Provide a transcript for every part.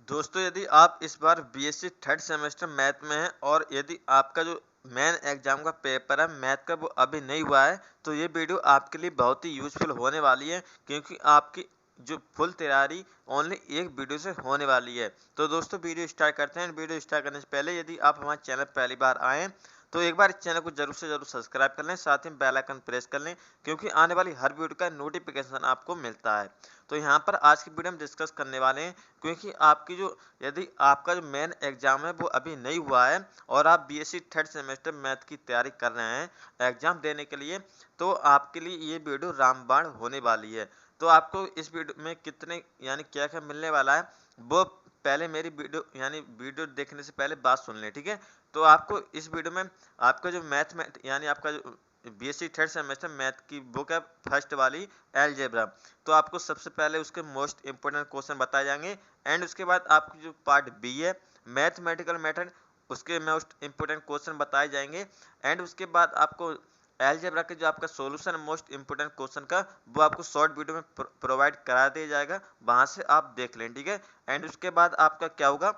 दोस्तों यदि आप इस बार बीएससी थर्ड सेमेस्टर मैथ में हैं और यदि आपका जो मेन एग्जाम का पेपर है मैथ का वो अभी नहीं हुआ है तो ये वीडियो आपके लिए बहुत ही यूजफुल होने वाली है क्योंकि आपकी जो फुल तैयारी ओनली एक वीडियो से होने वाली है। तो दोस्तों वीडियो स्टार्ट करते हैं। वीडियो स्टार्ट करने से पहले यदि आप हमारे चैनल पहली बार आए तो एक बार इस चैनल को जरूर से जरूर सब्सक्राइब कर लें, साथ ही बेल आइकन प्रेस कर लें क्योंकि आने वाली हर वीडियो का नोटिफिकेशन आपको मिलता है। तो यहाँ पर आज की वीडियो में डिस्कस करने वाले हैं क्योंकि आपकी जो यदि आपका जो मेन एग्जाम है वो अभी नहीं हुआ है और आप बीएससी थर्ड सेमेस्टर मैथ की तैयारी कर रहे हैं एग्जाम देने के लिए, तो आपके लिए ये वीडियो रामबाण होने वाली है। तो आपको इस वीडियो में कितने यानी क्या क्या मिलने वाला है वो पहले मेरी वीडियो देखने से पहले बात सुन लें, ठीक है। तो आपको इस वीडियो में आपका जो मैथ में यानी आपका जो बीएससी थर्ड सेमेस्टर मैथ की बुक है फर्स्ट वाली अलजेब्रा, तो आपको सबसे पहले उसके मोस्ट इंपोर्टेंट क्वेश्चन बताए जाएंगे एंड उसके बाद आपकी जो पार्ट बी है मैथमेटिकल मेथड उसके मोस्ट इंपोर्टेंट क्वेश्चन बताए जाएंगे एंड उसके बाद आपको अलजेब्रा के जो आपका सॉल्यूशन है मोस्ट इंपोर्टेंट क्वेश्चन का वो आपको शॉर्ट वीडियो में प्रोवाइड करा दिया जाएगा, वहां से आप देख लें, ठीक है। एंड उसके बाद आपका क्या होगा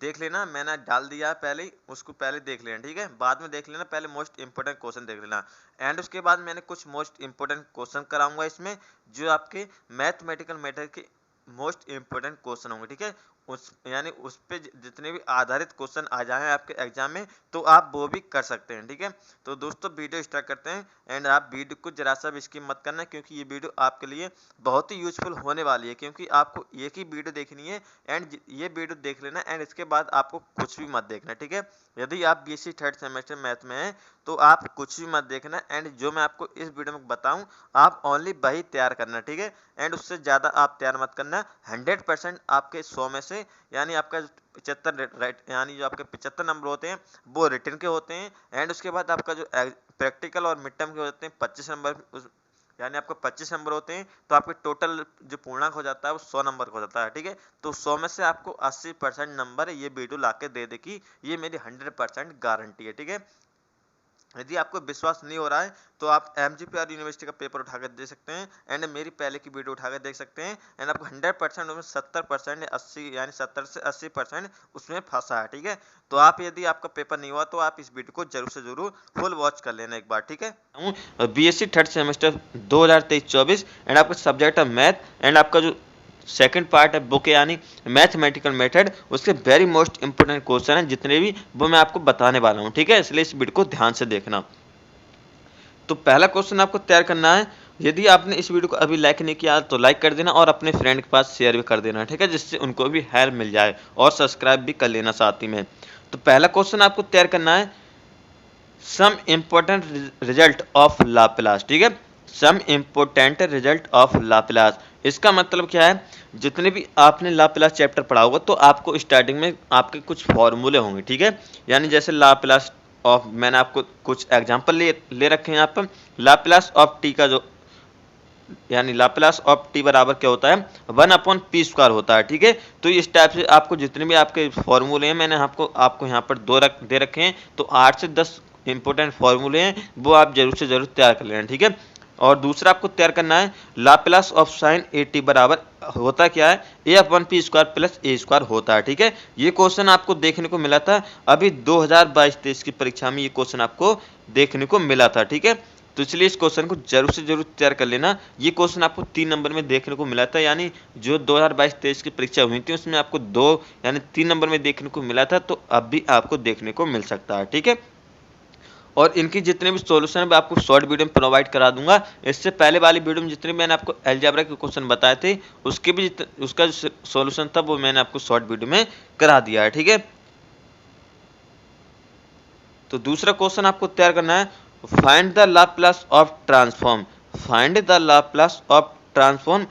देख लेना, मैंने डाल दिया पहले ही, उसको पहले देख लेना, ठीक है। बाद में देख लेना, पहले मोस्ट इंपोर्टेंट क्वेश्चन देख लेना एंड उसके बाद मैंने कुछ मोस्ट इंपोर्टेंट क्वेश्चन कराऊंगा इसमें जो आपके मैथमेटिकल मेथड के मोस्ट इंपोर्टेंट क्वेश्चन होंगे, ठीक है। उस पे जितने भी आधारित क्वेश्चन आ जाए आपके एग्जाम में तो आप वो भी कर सकते हैं, ठीक है। तो दोस्तों वीडियो स्टार्ट करते हैं एंड आप वीडियो को जरा सा भी स्किप मत करना क्योंकि ये वीडियो आपके लिए बहुत ही यूजफुल होने वाली है क्योंकि आपको एक ही वीडियो देखनी है एंड ये वीडियो देख लेना एंड इसके बाद आपको कुछ भी मत देखना, ठीक है। यदि आप बीएससी थर्ड सेमेस्टर मैथ में हैं तो आप कुछ भी मत देखना एंड जो मैं आपको इस वीडियो में बताऊं आप ओनली वही तैयार करना, ठीक है। एंड उससे ज़्यादा आप तैयार मत करना। 100% आपके 100 में से यानी आपका 75 राइट यानी जो आपके 75 नंबर होते हैं वो रिटर्न के होते हैं एंड उसके बाद आपका जो प्रैक्टिकल और मिड टर्म के होते हैं 25 नंबर यानी आपको 25 नंबर होते हैं, तो आपके टोटल जो पूर्णांक हो जाता है वो 100 नंबर का हो जाता है, ठीक है। तो 100 में से आपको 80% नंबर ये वीडियो ला के दे देगी, ये मेरी 100% गारंटी है, ठीक है। यदि आपको विश्वास नहीं हो रहा है तो आप एमजीपीआर यूनिवर्सिटी का पेपर उठाकर दे सकते हैं एंड मेरी पहले की वीडियो उठाकर देख सकते हैं एंड आपको 100% उसमें 70% 80 यानी 70 से 80% उसमें फंसा है, ठीक है। तो आप यदि आपका पेपर नहीं हुआ तो आप इस वीडियो को जरूर से जरूर फुल वॉच कर लेना एक बार, ठीक है। बीएससी थर्ड सेमेस्टर 2023-24 एंड आपका सब्जेक्ट है मैथ एंड आपका जो सेकंड पार्ट है बुक यानी मैथमेटिकल मेथड उसके वेरी मोस्ट इंपोर्टेंट क्वेश्चन है जितने भी वो मैं आपको बताने वाला हूं, ठीक है। इसलिए इस वीडियो को ध्यान से देखना। तो पहला क्वेश्चन आपको तैयार करना है। यदि आपने इस वीडियो को अभी लाइक नहीं किया तो लाइक कर देना और अपने फ्रेंड के पास शेयर भी कर देना, ठीक है, जिससे उनको भी हेल्प मिल जाए और सब्सक्राइब भी कर लेना साथ ही में। तो पहला क्वेश्चन आपको तैयार करना है some important result of Laplace, ठीक है। Some important result of Laplace इसका मतलब क्या है, जितने भी आपने लाप्लास चैप्टर पढ़ा होगा तो आपको स्टार्टिंग में आपके कुछ फॉर्मूले होंगे, ठीक है। यानी जैसे लाप्लास ऑफ, मैंने आपको कुछ एग्जांपल ले रखे हैं यहाँ पर। लाप्लास ऑफ टी का जो यानी लाप्लास ऑफ टी बराबर क्या होता है 1/p² होता है, ठीक है। तो इस टाइप से आपको जितने भी आपके फॉर्मूले हैं मैंने आपको यहाँ पर दे रखे हैं, तो 8 से 10 इंपॉर्टेंट फॉर्मूले हैं वो आप जरूर से जरूर तैयार कर लेना, ठीक है। और दूसरा आपको तैयार करना है Laplace of sine a T बराबर होता क्या है a/p² प्लस a² होता है, ठीक है। ये क्वेश्चन आपको देखने को मिला था अभी 2022-23 की परीक्षा में, ये क्वेश्चन आपको देखने को मिला था, ठीक है। तो इसलिए इस क्वेश्चन को जरूर से जरूर तैयार कर लेना। ये क्वेश्चन आपको 3 नंबर में देखने को मिला था, यानी जो 2022-23 की परीक्षा हुई थी उसमें आपको 2 यानी 3 नंबर में देखने को मिला था, तो अब भी आपको देखने को मिल सकता है, ठीक है। और इनकी जितने भी सॉल्यूशन है आपको शॉर्ट वीडियो में प्रोवाइड करा दूंगा। इससे पहले वाली वीडियो में जितने मैंने आपको अलजेब्रा के क्वेश्चन बताए थे उसका जो सॉल्यूशन था वो मैंने आपको शॉर्ट वीडियो में करा दिया है, ठीक है। तो दूसरा क्वेश्चन आपको तैयार करना है find the Laplace of transform, find the Laplace of transform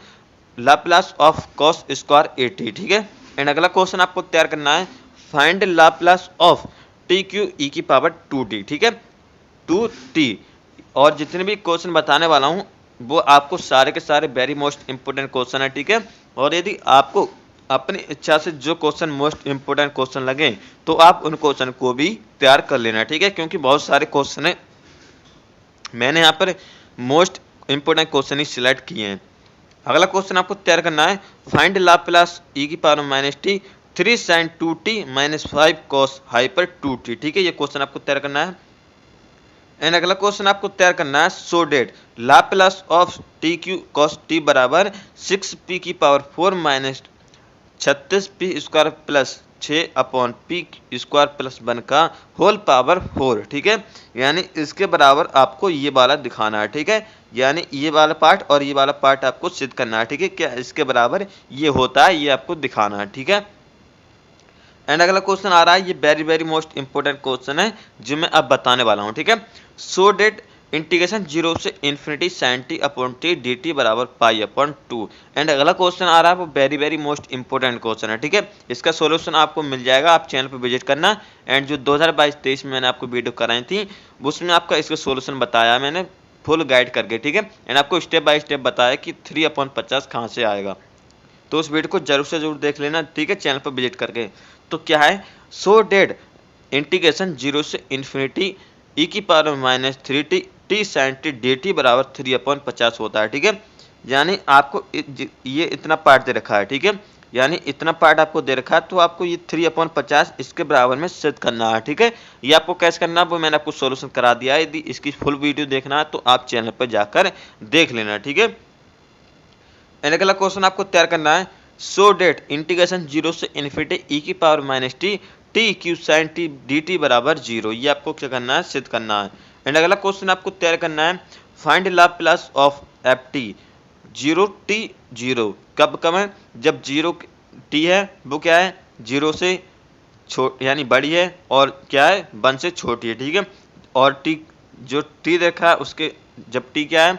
Laplace of cos square at, ठीक है। एंड अगला क्वेश्चन आपको तैयार करना है find Laplace of tq e⁻²t, ठीक है, 2t। और जितने भी क्वेश्चन बताने वाला हूं वो आपको सारे के सारे वेरी मोस्ट इंपोर्टेंट क्वेश्चन है, ठीक है। और यदि आपको अपनी इच्छा से जो क्वेश्चन मोस्ट इंपोर्टेंट क्वेश्चन लगे तो आप उन क्वेश्चन को भी तैयार कर लेना, ठीक है, क्योंकि बहुत सारे क्वेश्चन है मैंने यहाँ पर मोस्ट इंपोर्टेंट क्वेश्चन ही सिलेक्ट किए हैं। अगला क्वेश्चन आपको तैयार करना है, फाइंड लाप्लास e की power minus T 3 sin 2t minus 5 cos hyper 2t। ठीक है, ये क्वेश्चन आपको तैयार करना है। एंड अगला क्वेश्चन आपको तैयार करना है, so that Laplace of t cube cos t बराबर 6p की power 4 minus 36p square plus 6 upon p square plus 1 का होल पावर 4। ठीक है, यानी इसके बराबर आपको ये वाला दिखाना है। ठीक है, यानी ये वाला पार्ट और ये वाला पार्ट आपको सिद्ध करना है। ठीक है, क्या इसके बराबर ये होता है, ये आपको दिखाना है। ठीक है, एंड अगला क्वेश्चन आ रहा है, ये very very most important question है जो मैं अब बताने वाला हूँ। ठीक है, सो डेट इंटीग्रेशन 0 से infinity sin t upon T D T बराबर पाई अपॉन 2। एंड अगला क्वेश्चन आ रहा है वो very very most important question है। ठीक है, इसका सॉल्यूशन आपको मिल जाएगा, आप चैनल पर विजिट करना। एंड जो 2022-23 में मैंने आपको वीडियो कराई थी उसमें आपका इसका सॉल्यूशन बताया मैंने फुल गाइड करके। ठीक है, एंड आपको स्टेप बाय स्टेप बताया कि 3/50 कहाँ से आएगा, तो उस वीडियो को जरूर से जरूर देख लेना। ठीक है, चैनल पर विजिट करके। तो क्या है, सो डेट इंटीग्रेशन 0 से इन्फिनिटी e की power minus 3t T sin t dt बराबर 3/50 होता है। ठीक है, यानी आपको ये इतना पार्ट दे रखा है। ठीक है, यानी इतना पार्ट आपको दे रखा है, तो आपको ये 3/50 इसके बराबर में सिद्ध करना है। ठीक है, ये आपको कैसे करना है वो मैंने आपको सॉल्यूशन करा दिया है। यदि इसकी फुल वीडियो देखना है तो आप चैनल पर जाकर देख लेना। ठीक है, अगला क्वेश्चन आपको तैयार करना है, सो डेट इंटीग्रेशन 0 से इन्फिनिटी e की power minus T T Q sine T D T बराबर 0। ये आपको क्या करना है, सिद्ध करना है। एंड अगला क्वेश्चन आपको तैयार करना है, find Laplace of F T 0t0 कब कब है, जब 0t है वो क्या है 0 से यानी बड़ी है और क्या है 1 से छोटी है। ठीक है, और t जो t देखा है उसके जब t क्या है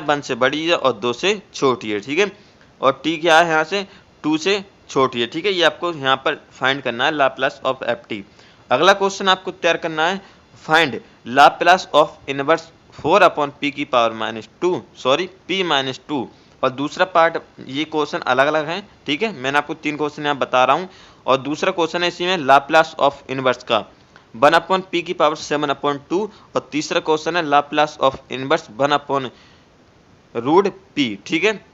1 से बड़ी है और 2 से छोटी है। ठीक है, और t क्या है यहाँ से 2 से छोटी है। ठीक है, ये आपको यहाँ पर फाइंड करना है लाप्लास ऑफ एफ टी। अगला क्वेश्चन आपको तैयार करना है, find Laplace of inverse 4/p की power minus 2 sorry p minus 2। और दूसरा पार्ट, ये क्वेश्चन अलग अलग है। ठीक है, मैंने आपको 3 क्वेश्चन यहाँ बता रहा हूँ, और दूसरा क्वेश्चन है इसी में लाप्लास ऑफ इनवर्स का 1/p की पावर 7/2, और तीसरा क्वेश्चन है लाप्लास ऑफ इनवर्स 1/√p। ठीक है,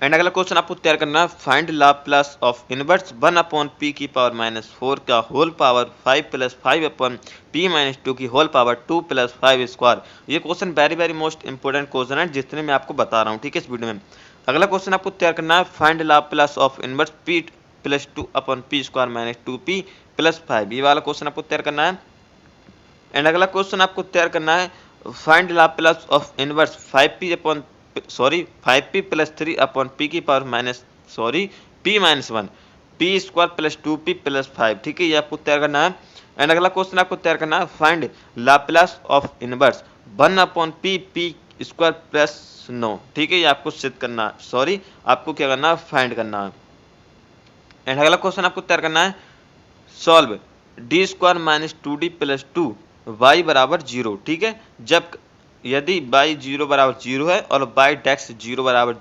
एंड अगला क्वेश्चन आपको तैयार करना है, find Laplace of inverse 1/p की पावर माइनस 4 का whole power 5 plus 5/p minus 2 की होल पावर 2 प्लस 5 स्क्वायर। ये question very very most important question है जितने मैं आपको बता रहा हूँ। ठीक है, इस वीडियो में अगला क्वेश्चन आपको तैयार करना है, find Laplace of inverse p plus 2/p square minus 2p plus 5। ये वाला क्वेश्चन आपको तैयार करना है। एंड अगला क्वेश्चन आपको तैयार करना है, find Laplace of inverse 5p plus 3/p की power minus p minus 1 p square plus 2p plus 5। ठीक है, ये आपको तैयार करना है। एंड अगला क्वेश्चन आपको तैयार करना है, find Laplace of inverse 1/p p square plus 9। ठीक है, ये आपको सिद्ध करना है, आपको क्या करना है, फाइंड करना है। एंड अगला क्वेश्चन आपको तैयार करना है, solve d square minus 2d plus 2 y बराबर 0। ठीक है, जब यदि y 0 बराबर 0 है और y डेक्स 0 बराबर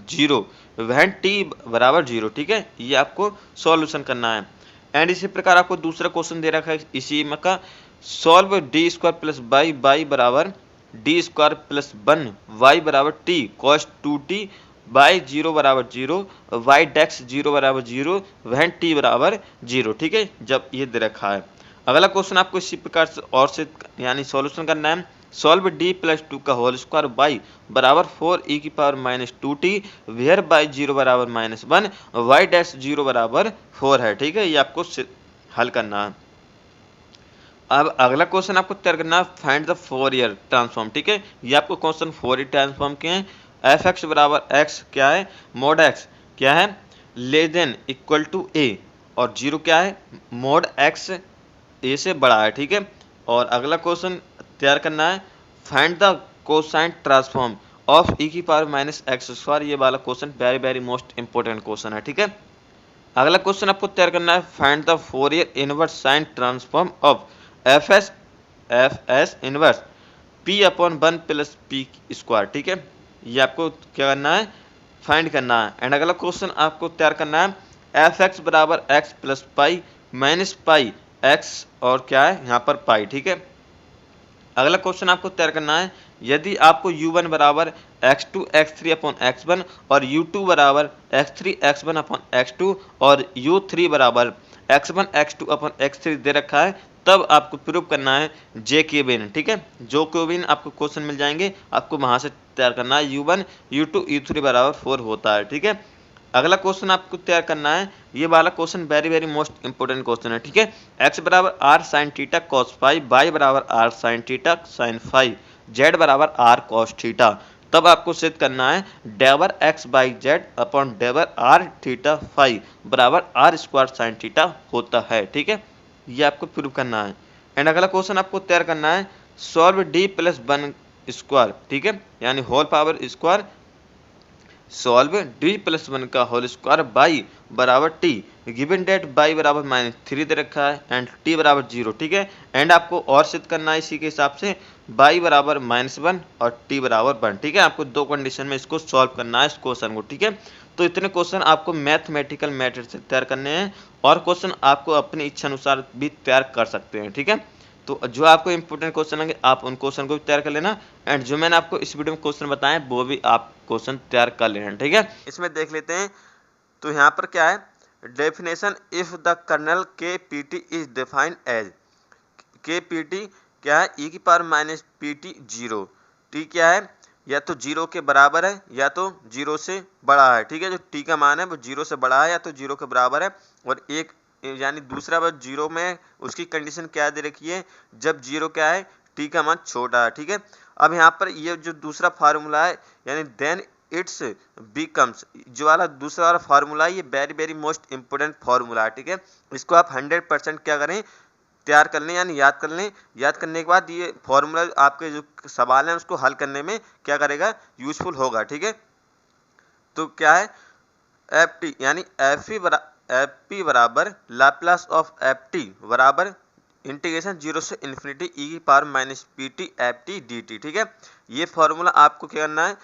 0 वह t बराबर 0। ठीक है, ये आपको सॉल्यूशन करना है। एंड इसी प्रकार आपको दूसरा क्वेश्चन दे रखा है इसी में का, solve d square plus y बराबर d स्क्वायर प्लस 1 y बराबर t cos 2t y 0 बराबर 0 y डेक्स 0 बराबर 0 वह t बराबर 0। ठीक है, जब ये दे रखा है। अगला क्वेश्चन आपको इसी प्रकार से और से यानी सॉल्यूशन करना है, सॉल्व d प्लस 2 का होल स्क्वायर y बराबर 4e की power minus 2t where y 0 बराबर माइनस 1 y डैश 0 बराबर 4 है। ठीक है, ये आपको हल करना है। अब अगला क्वेश्चन आपको तैयार करना है, फाइंड द फोरियर ट्रांसफॉर्म। ठीक है, ये आपको क्वेश्चन फोरियर ट्रांसफॉर्म के हैं। एफ एक्स बराबर एक्स क्या है, मोड एक्स क्या है लेस देन इक्वल टू ए, और 0 क्या है मोड एक्स ए से बड़ा है। ठीक है, और अगला क्वेश्चन तैयार करना है, find the cosine transform of e की पावर माइनस एक्स स्क्वायर। ये वाला question very very most important question है। ठीक है, अगला क्वेश्चन आपको तैयार करना है, find the Fourier inverse sine transform of F S inverse p/1 plus p square. ठीक है, ये आपको क्या करना है, फाइंड करना है। एंड अगला क्वेश्चन आपको तैयार करना है, एफ एक्स बराबर x plus pi minus pi x और क्या है यहाँ पर पाई। ठीक है, अगला क्वेश्चन आपको तैयार करना है, यदि आपको u1 बराबर x2 x3 अपॉन x1 और u2 बराबर x3 x1 अपॉन x2 और u3 बराबर x1 x2 अपॉन x3 दे रखा है, तब आपको प्रूव करना है जैकोबियन। ठीक है, जैकोबियन आपको क्वेश्चन मिल जाएंगे, आपको वहां से तैयार करना है। u1 u2 u3 बराबर 4 होता है। ठीक है, अगला क्वेश्चन आपको तैयार करना है, ये वाला question very most important question है। ठीक है, x बराबर are sine theta cos phi, y बराबर are sine theta sine phi, z बराबर आर कॉस थीटा, तब आपको सिद्ध करना है डेवर x बाई जेड अपॉन डेवर आर थीटा फाइव बराबर आर स्क्वायर साइन थीटा होता है। ठीक है, ये आपको प्रूव करना है। एंड अगला क्वेश्चन आपको तैयार करना है solve D plus one square. ठीक है, यानी whole power square solve D plus one का होल स्क्वायर बाई बराबर टी, गिवन डेट बाई बराबर -3 दे रखा है एंड टी बराबर 0। ठीक है, एंड आपको और सिद्ध करना है इसी के हिसाब से बाई बराबर -1 और टी बराबर 1। ठीक है, आपको दो कंडीशन में इसको सॉल्व करना है इस क्वेश्चन को। ठीक है, तो इतने क्वेश्चन आपको मैथमेटिकल मेथड से तैयार करने हैं और क्वेश्चन आपको अपनी इच्छा अनुसार भी तैयार कर सकते हैं। ठीक है, तो जो आपको इंपोर्टेंट क्वेश्चन होंगे आप उन क्वेश्चन को भी तैयार कर लेना, एंड जो मैंने आपको इस वीडियो में क्वेश्चन बताए वो भी आप क्वेश्चन तैयार कर लेना। ठीक है, इसमें देख लेते हैं। तो यहाँ पर क्या है, definition if the kernel K P T is defined as, K P T क्या है, ई की power minus P T zero, T क्या है, या तो जीरो के बराबर है या तो जीरो से बड़ा है। ठीक है, जो टी का मान है वो जीरो से बड़ा है या तो जीरो के बराबर है, और एक यानी दूसरा बार जीरो में उसकी कंडीशन क्या दे रखी है, जब जीरो क्या है, टी का मान छोटा है। ठीक है, अब यहाँ पर ये जो दूसरा फार्मूला है, यानी देन इट्स बिकम्स, जो वाला दूसरा वाला फार्मूला है, ये वेरी मोस्ट इंपोर्टेंट फार्मूला है। ठीक है, इसको आप 100% क्या करें, तैयार कर लें, यानी याद कर लें। याद करने के बाद ये फॉर्मूला आपके जो सवाल हैं उसको हल करने में क्या करेगा, यूजफुल होगा। ठीक है, तो क्या है, एफ टी यानी एफ पी बराबर लाप्लास ऑफ एफ टी बराबर इंटीग्रेशन जीरो से इन्फिनिटी ई की power minus P T F T D T. ठीक है, ये फॉर्मूला आपको क्या करना है,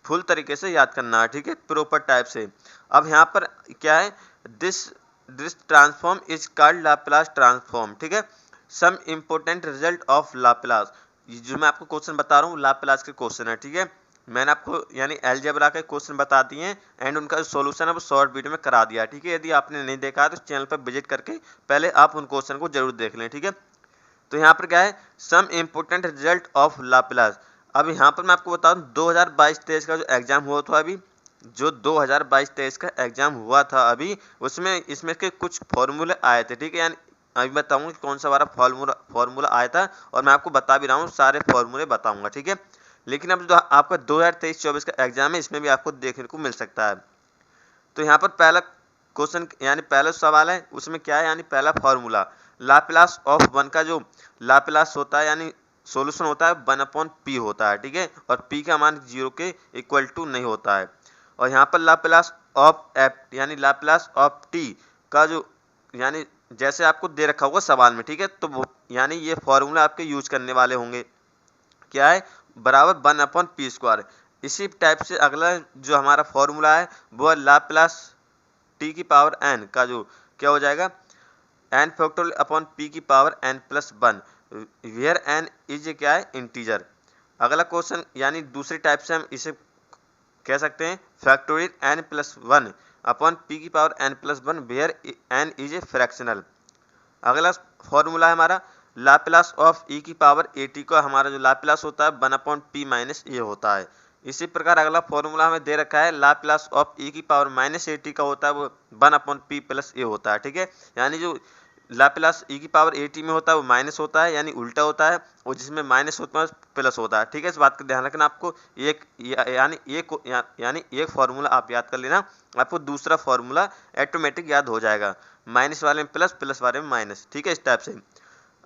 फुल तरीके से याद करना है। ठीक है, प्रॉपर टाइप से। अब यहाँ पर क्या है, this transform is called Laplace transform. ठीक है, some important result of Laplace, जो मैं आपको क्वेश्चन बता रहा हूँ लाप्लास के क्वेश्चन है। ठीक है, मैंने आपको यानी अलजेब्रा के क्वेश्चन बता दिए हैं एंड उनका जो सॉल्यूशन है वो शॉर्ट वीडियो में करा दिया है। ठीक है, यदि आपने नहीं देखा है तो चैनल पर विजिट करके पहले आप उन क्वेश्चन को जरूर देख लें। ठीक है, तो यहाँ पर क्या है, some important result of Laplace. अब यहाँ पर मैं आपको बता दूँ 2022-23 का जो एग्जाम हुआ था अभी, जो 2022-23 का एग्जाम हुआ था अभी, उसमें इसमें के कुछ फॉर्मूले आए थे। ठीक है, यानी अभी बताऊंगा कौन सा वाला फॉर्मूला आया था, और मैं आपको बता भी रहा हूँ, सारे फॉर्मूले बताऊंगा। ठीक है, लेकिन अब जो आपका 2023-24 का एग्जाम है इसमें भी आपको देखने को मिल सकता है। तो यहाँ पर पहला क्वेश्चन यानी पहला सवाल है, उसमें क्या है, यानी पहला फॉर्मूला लाप्लास ऑफ वन का जो लाप्लास होता है यानी सॉल्यूशन होता है 1/p होता है। ठीक है, और p का मान 0 के इक्वल टू नहीं होता है। और यहाँ पर लाप्लास ऑफ एफ यानी लाप्लास ऑफ t का जो यानी जैसे आपको दे रखा होगा सवाल में। ठीक है, तो वो यानी ये फॉर्मूला आपके यूज करने वाले होंगे, क्या है, बराबर 1/p स्क्वायर। इसी टाइप से अगला जो हमारा फॉर्मूला है वो लाप्लास t की पावर n का जो क्या हो जाएगा, n फैक्टोरियल अपॉन p की power n plus 1, where n is क्या है, इंटीजर। अगला क्वेश्चन यानी दूसरी टाइप से हम इसे कह सकते हैं factorial n plus 1 upon p की power n plus 1 where n is a fractional. अगला फॉर्मूला है हमारा लाप्लास ऑफ e की पावर at का हमारा जो लाप्लास होता है 1/p माइनस a होता है। इसी प्रकार अगला फॉर्मूला हमें दे रखा है लाप्लास ऑफ e की पावर माइनस at का होता है वो 1/p प्लस a होता है। ठीक है, यानी जो लाप्लास e की पावर at में होता है वो माइनस होता है यानी उल्टा होता है, और जिसमें माइनस होता है प्लस होता है। ठीक है, इस बात का ध्यान रखना आपको। यानी एक फॉर्मूला आप याद कर लेना, आपको दूसरा फॉर्मूला ऑटोमेटिक याद हो जाएगा, माइनस वाले में प्लस, प्लस वाले में माइनस। ठीक है, इस टाइप से।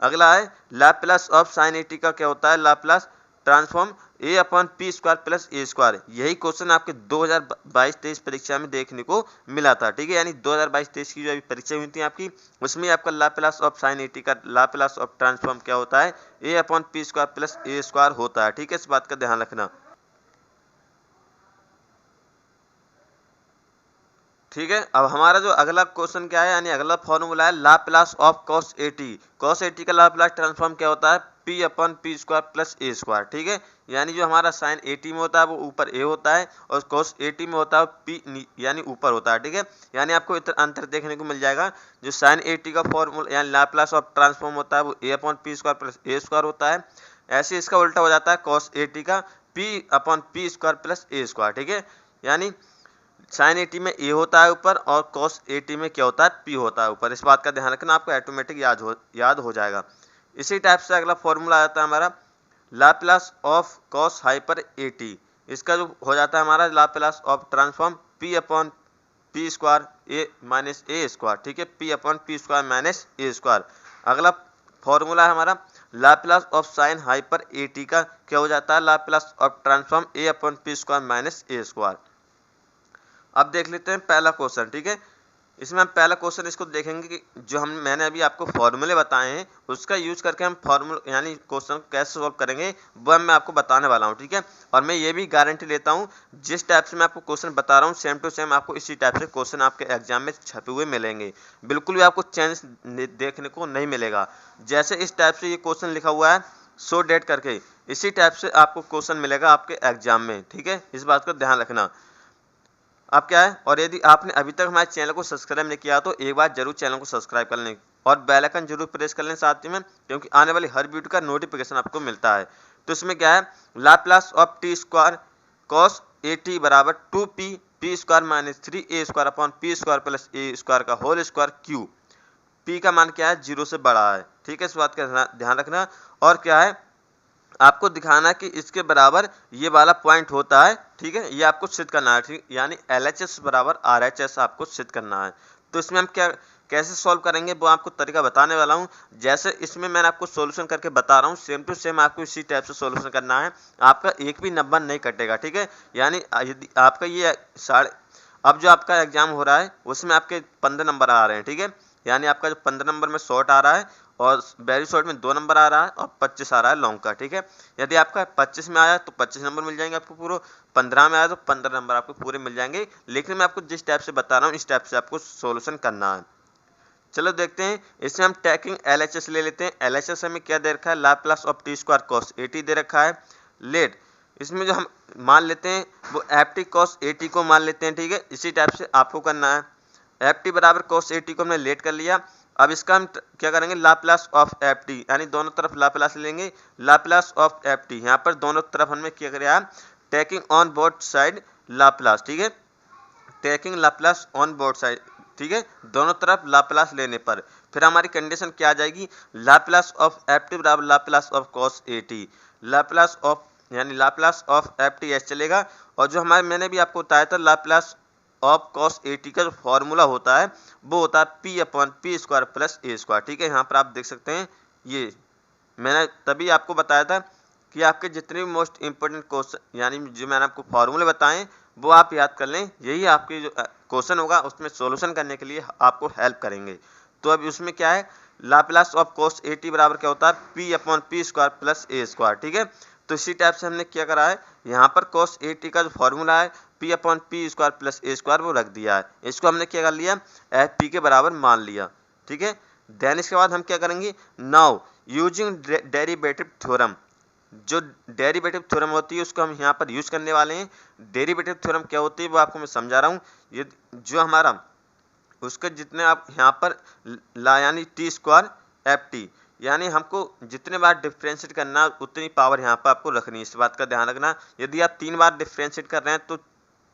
अगला है लाप्लास ऑफ साइन एटी का क्या होता है, Laplace transform a upon p square plus a square. यही क्वेश्चन आपके 2022-23 परीक्षा में देखने को मिला था। ठीक है, यानी 2022-23 की जो अभी परीक्षा हुई थी आपकी, उसमें आपका लाप्लास ऑफ साइन एटी का लाप्लास ऑफ ट्रांसफॉर्म क्या होता है, a upon p square plus a square होता है। ठीक है, इस बात का ध्यान रखना। ठीक है। अब हमारा जो अगला क्वेश्चन क्या है, यानी अगला फॉर्मूला है लाप्लास ऑफ cos 80। cos 80 का लाप्लास ट्रांसफॉर्म क्या होता है, p upon P square plus a square. ठीक है, यानी जो हमारा साइन 80 में होता है वो ऊपर a होता है और cos 80 में होता है p यानी ऊपर होता है। ठीक है, यानी आपको अंतर देखने को मिल जाएगा। जो साइन 80 का फॉर्मूला यानी लाप्लास ऑफ ट्रांसफॉर्म होता है वो a upon P square plus a square होता है। ऐसे इसका उल्टा हो जाता है cos 80 का p upon P square plus a square. ठीक है, यानी साइन 80 में ए होता है ऊपर और cos 80 में क्या होता है, p होता है ऊपर। इस बात का ध्यान रखना, आपको ऑटोमेटिक याद हो जाएगा। इसी टाइप से अगला फॉर्मूला आ जाता है हमारा लाप्लास ऑफ cos हाइपर 80। इसका जो हो जाता है हमारा Laplace of transform p upon p square a minus a square. ठीक है, p upon p square minus a square. अगला फॉर्मूला है हमारा लाप्लास ऑफ साइन हाइपर 80 का क्या हो जाता है, Laplace of transform a upon p square minus a square. अब देख लेते हैं पहला क्वेश्चन। ठीक है, इसमें हम पहला क्वेश्चन इसको देखेंगे कि जो मैंने अभी आपको फॉर्मूले बताए हैं उसका यूज करके हम फॉर्मूला यानी क्वेश्चन कैसे सॉल्व करेंगे वो मैं आपको बताने वाला हूं। ठीक है, और मैं ये भी गारंटी लेता हूं जिस टाइप से मैं आपको क्वेश्चन बता रहा हूं सेम टू सेम आपको इसी टाइप से क्वेश्चन आपके एग्जाम में छपे हुए मिलेंगे। बिल्कुल भी आपको चेंज देखने को नहीं मिलेगा। जैसे इस टाइप से ये क्वेश्चन लिखा हुआ है सो डेट करके, इसी टाइप से आपको क्वेश्चन मिलेगा आपके एग्जाम में। ठीक है, इस बात का ध्यान रखना। अब क्या है, और यदि आपने अभी तक हमारे चैनल को सब्सक्राइब नहीं किया तो एक बार जरूर चैनल को सब्सक्राइब कर लें और बेल आइकन जरूर प्रेस कर लें साथ ही में, क्योंकि आने वाली हर वीडियो का नोटिफिकेशन आपको मिलता है। तो इसमें क्या है, Laplace of t square cos 80 बराबर 2p p square minus 3a square upon p square plus a square का होल स्क्वायर क्यू। p का मान क्या है, 0 से बड़ा है। ठीक है, इस बात का ध्यान रखना। और क्या है, आपको दिखाना कि इसके बराबर ये वाला पॉइंट होता है। ठीक है, ये आपको सिद्ध करना है। ठीक, यानी LHS बराबर RHS आपको सिद्ध करना है। तो इसमें हम क्या कैसे सॉल्व करेंगे वो आपको तरीका बताने वाला हूं। जैसे इसमें मैंने आपको सॉल्यूशन करके बता रहा हूं सेम टू सेम आपको इसी टाइप से सॉल्यूशन करना है। आपका एक भी नंबर नहीं कटेगा। ठीक है, यानी यदि आपका ये अब जो आपका एग्जाम हो रहा है उसमें आपके 15 नंबर आ रहे हैं। ठीक है, यानी आपका जो 15 नंबर में शॉर्ट आ रहा है और वेरी शॉर्ट में 2 नंबर आ रहा है और 25 आ रहा है लॉन्ग का। ठीक है, यदि आपका 25 में आया तो 25 नंबर मिल जाएंगे आपको पूरे, 15 में आया तो 15 नंबर आपको पूरे मिल जाएंगे। लेकिन मैं आपको जिस टाइप से बता रहा हूँ इस टाइप से आपको सोल्यूशन करना है। चलो देखते हैं, इसमें हम टेकिंग LHS ले लेते हैं। LHS हमें क्या दे रखा है, Laplace of t square cos 80 दे रखा है। लेट इसमें जो हम मान लेते हैं वो FT cos 80 को मान लेते हैं। ठीक है, इसी टाइप से आपको करना है। FT बराबर cos 80 को हमने लेट कर लिया। अब इसका हम क्या करेंगे, लाप्लास ऑफ FT यानी दोनों तरफ लाप्लास लेंगे। लाप्लास ऑफ FT यहाँ पर दोनों तरफ हमने क्या किया, taking on both side Laplace. ठीक है, taking Laplace on both side. ठीक है, दोनों तरफ लाप्लास लेने पर फिर हमारी कंडीशन क्या आ जाएगी, लाप्लास ऑफ FT बराबर Laplace of cos 80। Laplace of यानी लाप्लास ऑफ FT ऐसे चलेगा। और जो हमारे मैंने भी आपको बताया था लाप्लास ऑफ cos 80 का जो फॉर्मूला होता है वो होता है p upon p square plus a square. ठीक है, यहाँ पर आप देख सकते हैं ये मैंने तभी आपको बताया था कि आपके जितने भी मोस्ट इंपोर्टेंट क्वेश्चन यानी जो मैंने आपको फॉर्मूले बताएं वो आप याद कर लें। यही आपके जो क्वेश्चन होगा उसमें सॉल्यूशन करने के लिए आपको हेल्प करेंगे। तो अब उसमें क्या है, लाप्लास ऑफ cos 80 बराबर क्या होता है, p upon p square plus a square. ठीक है, तो इसी टाइप से हमने क्या करा है, यहाँ पर cos 80 का जो फॉर्मूला है p upon p square plus a square वो रख दिया है। इसको हमने क्या कर लिया, p के बराबर मान लिया। ठीक है, देन इसके बाद हम क्या करेंगे, नाउ यूजिंग डेरिवेटिव थ्योरम। जो डेरिवेटिव थ्योरम होती है उसको हम यहाँ पर यूज करने वाले हैं। डेरिवेटिव थ्योरम क्या होती है वो आपको मैं समझा रहा हूँ। ये जो हमारा उसके जितने आप यहाँ पर ला यानी टी स्क्वायर FT यानी हमको जितने बार डिफ्रेंशिएट करना उतनी पावर यहाँ पर आपको रखनी है। इस बात का ध्यान रखना। यदि आप 3 बार डिफ्रेंशिएट कर रहे हैं तो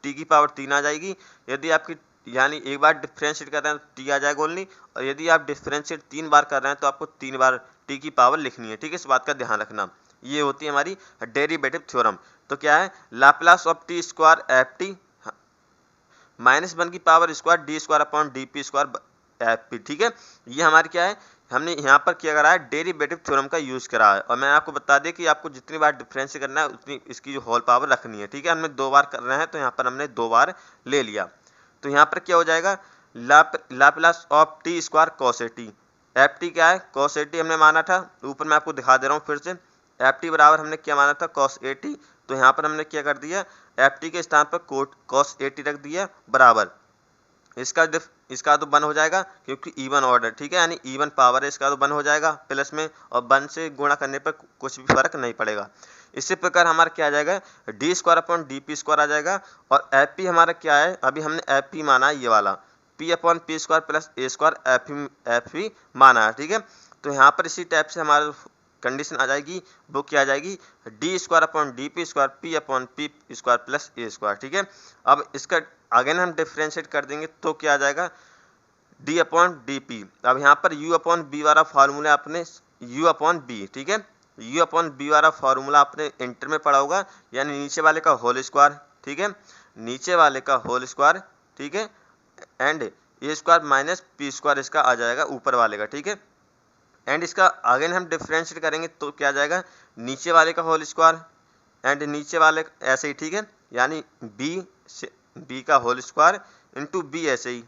t की पावर 3 आ जाएगी। यदि आपकी यानी एक बार डिफ्रेंशिएट कर रहे हैं तो t आ जाएगा ओनली। और यदि आप डिफ्रेंशिएट 3 बार कर रहे हैं तो आपको 3 बार t की पावर लिखनी है। ठीक है, इस बात का ध्यान रखना। ये होती है हमारी डेरिवेटिव थ्योरम। तो क्या है, Laplace of t square FT minus 1 की power square D square upon DP square FP। ठीक है, ये हमारी क्या है, हमने यहाँ पर क्या करा है, डेरिवेटिव थ्योरम का यूज करा है। और मैं आपको बता दें कि आपको जितनी बार डिफरेंस करना है उतनी इसकी जो होल पावर रखनी है। ठीक है, हमने 2 बार कर रहे हैं तो यहाँ पर हमने 2 बार ले लिया। तो यहाँ पर क्या हो जाएगा, Laplace of t square cos 80। FT क्या है, cos 80 हमने माना था, ऊपर मैं आपको दिखा दे रहा हूँ फिर से। FT बराबर हमने क्या माना था, cos 80। तो यहाँ पर हमने क्या कर दिया, FT के स्थान पर cos 80 रख दिया बराबर। इसका तो 1 हो जाएगा क्योंकि इवन ऑर्डर, ठीक है, यानी इवन पावर है, इसका तो 1 हो जाएगा प्लस में, और 1 से गुणा करने पर कुछ भी फर्क नहीं पड़ेगा। इसी प्रकार हमारा क्या आ जाएगा, d square upon d p square आ जाएगा। और एफ पी हमारा क्या है, अभी हमने एफ पी माना है ये वाला, p upon p square plus a square F p माना है, ठीक है। तो यहाँ पर इसी टाइप से हमारा कंडीशन आ जाएगी, वो क्या आ जाएगी, d square upon d p square p upon p square plus a square, ठीक है। अब इसका अगेन हम डिफ्रेंशिएट कर देंगे तो क्या आ जाएगा, डी अपॉन डी पी। अब यहाँ पर यू अपॉन बी वाला फार्मूला आपने यू अपॉन बी, ठीक है, यू अपॉन बी वाला फार्मूला आपने इंटर में पढ़ा होगा, यानी नीचे वाले का होल स्क्वायर, ठीक है, नीचे वाले का होल स्क्वायर, ठीक है, and A square minus P square इसका आ जाएगा ऊपर वाले का, ठीक है। एंड इसका अगेन हम डिफ्रेंशिएट करेंगे तो क्या आ जाएगा, नीचे वाले का होल स्क्वायर एंड नीचे वाले ऐसे ही, ठीक है, यानी बी का होल स्क्वायर इंटू बी, ऐसे ही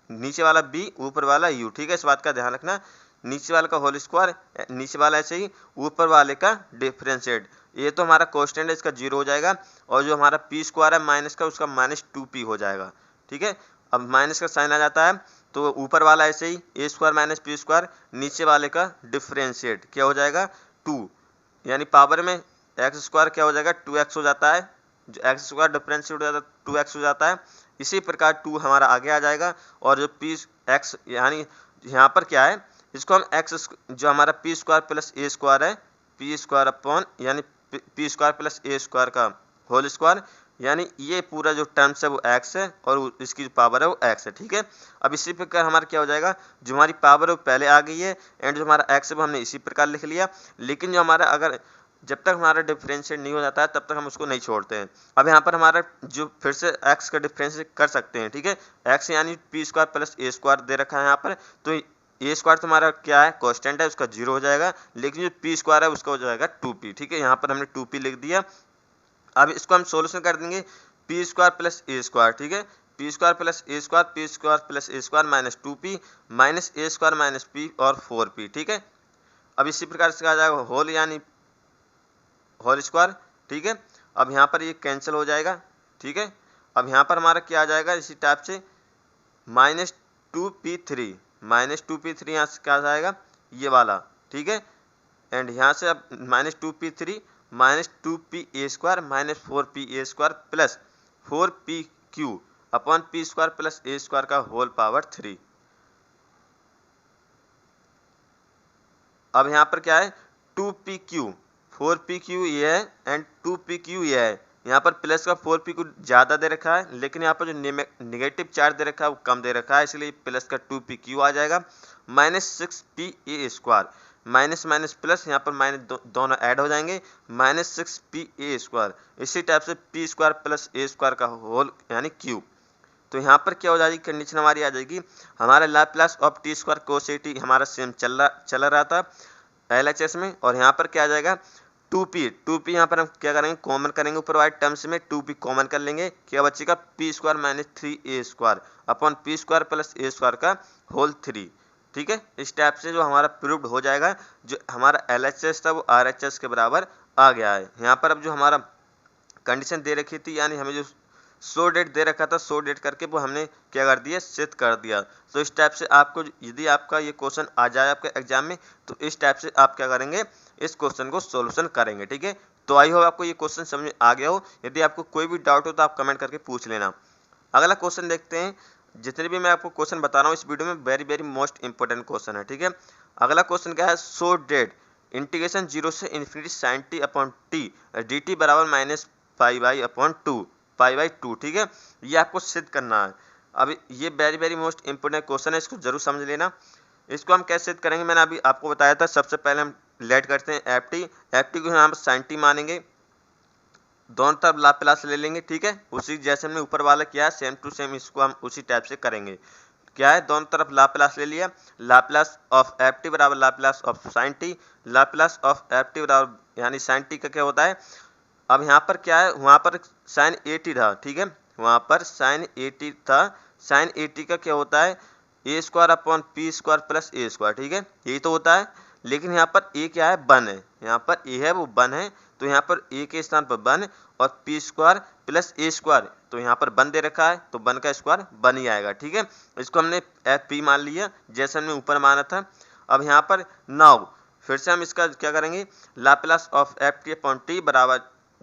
नीचे वाला बी ऊपर वाला यू, ठीक है, इस बात का ध्यान रखना, नीचे वाले का होल स्क्वायर नीचे वाला ऐसे ही ऊपर वाले का डिफ्रेंशिएट। ये तो हमारा कांस्टेंट है, इसका 0 हो जाएगा, और जो हमारा पी स्क्वायर है माइनस का, उसका -2p हो जाएगा, ठीक है। अब माइनस का साइन आ जाता है तो ऊपर वाला ऐसे ही ए स्क्वायर माइनस पी स्क्वायर, नीचे वाले का डिफ्रेंशिएट क्या हो जाएगा 2, यानी पावर में एक्स स्क्वायर क्या हो जाएगा 2x हो जाता है, जो एक्स स्क्वायर डिफ्रेंशिएट हो जाता है 2x हो जाता है। इसी प्रकार 2 हमारा आगे आ जाएगा, और जो पी एक्स यानी यहाँ पर क्या है, इसको हम एक्स जो हमारा P square plus a square है, पी स्क्वायर अपॉन यानी P square plus a square का होल स्क्वायर, यानी ये पूरा जो टर्म्स है वो x है और इसकी जो पावर है वो x है, ठीक है। अब इसी प्रकार हमारा क्या हो जाएगा, जो हमारी पावर है वो पहले आ गई है एंड जो हमारा x है वो हमने इसी प्रकार लिख लिया, लेकिन जो हमारा अगर जब तक हमारा डिफरेंशिएट नहीं हो जाता है तब तक हम उसको नहीं छोड़ते हैं। अब यहाँ पर हमारा जो फिर से x का डिफरेंशिएट कर सकते हैं, ठीक है, x यानी P square plus a square दे रखा है यहाँ पर, तो ए स्क्वायर तुम्हारा क्या है कांस्टेंट है, उसका 0 हो जाएगा, लेकिन जो पी स्क्वायर है उसका हो जाएगा 2p, ठीक है, यहाँ पर हमने 2p लिख दिया। अब इसको हम सोल्यूशन कर देंगे, P square plus a square, ठीक है, P square plus a square, P square plus a square minus 2p minus a square minus p और 4p, ठीक है। अब इसी प्रकार से आ जाएगा होल यानी होल स्क्वायर, ठीक है। अब यहाँ पर ये कैंसिल हो जाएगा, ठीक है। अब यहाँ पर हमारा क्या आ जाएगा इसी टाइप से -2p3 यहाँ से क्या आ जाएगा ये वाला, ठीक है, एंड यहाँ से अब -2p3 -2p a square minus 4p a square plus 4pq upon p square plus a square का होल पावर 3। अब यहाँ पर क्या है 2pq 4pq ये है एंड 2pq ये है, यहाँ पर प्लस का 4p ज़्यादा दे रखा है, लेकिन यहाँ पर जो नेगेटिव चार्ज दे रखा है वो कम दे रखा है, इसलिए प्लस का 2pq आ जाएगा -6p ए स्क्वायर, माइनस माइनस प्लस यहाँ पर माइनस दोनों ऐड हो जाएंगे -6p ए स्क्वायर। इसी टाइप से P square plus a square का होल यानी क्यूब। तो यहाँ पर क्या हो जाएगी कंडीशन हमारी आ जाएगी, हमारा Laplace of t square cos A T हमारा सेम चल रहा था LHS में, और यहाँ पर क्या आ जाएगा 2p यहाँ पर हम क्या करेंगे कॉमन करेंगे, ऊपर वाले टर्म्स में 2p कॉमन कर लेंगे, क्या बचेगा p square minus 3a square upon p square plus a square का होल 3, ठीक है। इस टाइप से जो हमारा प्रूव्ड हो जाएगा, जो हमारा LHS था वो RHS के बराबर आ गया है। यहाँ पर अब जो हमारा कंडीशन दे रखी थी, यानी हमें जो सो डेट दे रखा था, सो डेट करके वो हमने क्या कर दिया सिद्ध कर दिया। तो इस टाइप से आपको यदि आपका ये क्वेश्चन आ जाए आपके एग्जाम में, तो इस टाइप से आप क्या करेंगे इस क्वेश्चन को सॉल्यूशन करेंगे, ठीक है। तो आई होप आपको ये क्वेश्चन समझ में आ गया हो। यदि आपको कोई भी डाउट हो तो आप कमेंट करके पूछ लेना। अगला क्वेश्चन देखते हैं। जितने भी मैं आपको क्वेश्चन बता रहा हूँ इस वीडियो में वेरी मोस्ट इंपॉर्टेंट क्वेश्चन है, ठीक है। अगला क्वेश्चन क्या है, सो डेट इंटीग्रेशन 0 से infinity sine T upon T D T बराबर -π/2, ठीक है। ये आपको सिद्ध करना है। अब ये वेरी मोस्ट इंपोर्टेंट क्वेश्चन है, इसको जरूर समझ लेना। इसको हम कैसे सिद्ध करेंगे मैंने अभी आपको बताया था। सबसे पहले हम लेट करते हैं एफ टी को यहाँ पर साइन टी मानेंगे, दोनों तरफ लाप्लास ले लेंगे, ठीक है। उसी जैसे हमने ऊपर वाला किया है सेम टू सेम इसको हम उसी टाइप से करेंगे। क्या है दोनों तरफ लाप्लास ले लिया, लाप्लास ऑफ एफ टी बराबर Laplace of sine T, Laplace of F T बराबर यानी साइन टी का क्या होता है। अब यहाँ पर क्या है, वहाँ पर साइन ए टी था, ठीक है, वहाँ पर साइन ए टी था। साइन ए टी का क्या होता है a square upon p square plus a square, ठीक है, यही तो होता है। लेकिन यहाँ पर ए क्या है 1 है, यहाँ पर ए है वो 1 है, तो यहाँ पर ए के स्थान पर 1 और P square plus a square, तो यहाँ पर 1 दे रखा है तो 1 का स्क्वायर 1 ही आएगा। ठीक है, इसको हमने एफ पी मान लिया जैसे हमने ऊपर माना था। अब यहाँ पर नाउ फिर से हम इसका क्या करेंगे, Laplace of F T upon T बराबर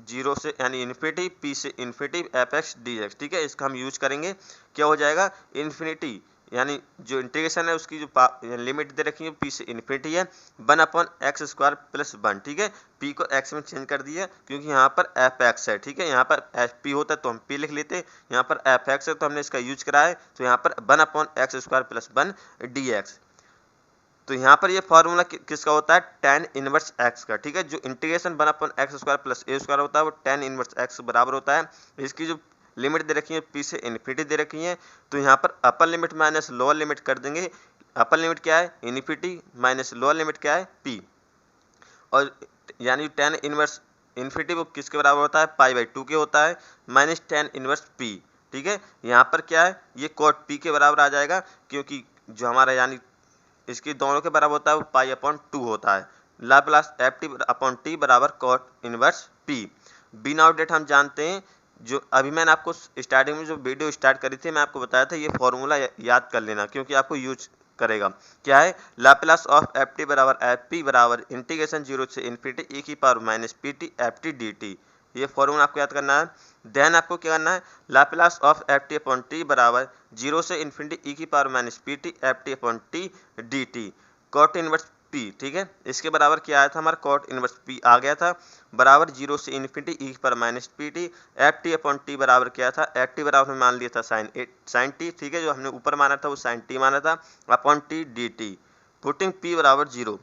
0 से यानी इन्फिनिटी पी से infinity F x D x. ठीक है, इसका हम यूज करेंगे, क्या हो जाएगा इन्फिनिटी यानी जो इंटीग्रेशन है उसकी जो लिमिट दे रखी है पी से इन्फिनिटी है 1 अपॉन एक्स स्क्वायर प्लस 1। ठीक है, पी को एक्स में चेंज कर दिया क्योंकि यहाँ पर एफ एक्स है। ठीक है, यहाँ पर एफ पी होता है तो हम पी लिख लेते, यहाँ पर एफ एक्स है तो हमने इसका यूज करा है, तो यहाँ पर 1 upon x square plus 1 D x. तो यहाँ पर ये फॉर्मूला किसका होता है, tan इनवर्स x का। ठीक है, जो integration 1 upon x square plus a square होता है वो tan इनवर्स x बराबर होता है। इसकी जो लिमिट दे रखी है p से इन्फिनिटी दे रखी है, तो यहाँ पर upper limit minus lower limit कर देंगे। अपर लिमिट क्या है इन्फिनिटी माइनस लोअर लिमिट क्या है p, और यानी tan इनवर्स इन्फिनिटी वो किसके बराबर होता है π/2 के होता है माइनस tan इनवर्स p। ठीक है, यहाँ पर क्या है ये cot p के बराबर आ जाएगा क्योंकि जो हमारा यानी इसकी दोनों के बराबर होता है वो π/2 होता है। Laplace f T upon T बराबर cot inverse p. We know that हम जानते हैं, जो अभी मैंने आपको स्टार्टिंग में जो वीडियो स्टार्ट करी थी मैं आपको बताया था ये फॉर्मूला याद कर लेना क्योंकि आपको यूज करेगा। क्या है, लाप्लास ऑफ एफ टी बराबर एफ पी बराबर इंटीग्रेशन 0 से इन्फिनिटी e की power minus P T F T D T. ये फॉर्मूला आपको याद करना है। देन आपको क्या करना है, Laplace of F T upon T बराबर 0 से इन्फिनिटी e की power minus P T F T upon T D T cot inverse P. ठीक है, इसके बराबर क्या आया था हमारा कॉट इनवर्स पी आ गया था बराबर 0 से इन्फिनिटी e की power minus P T F T upon T बराबर क्या था, एफ टी बराबर मान लिया था साइन टी। ठीक है, जो हमने ऊपर माना था वो साइन टी माना था upon T D T. Putting P बराबर 0,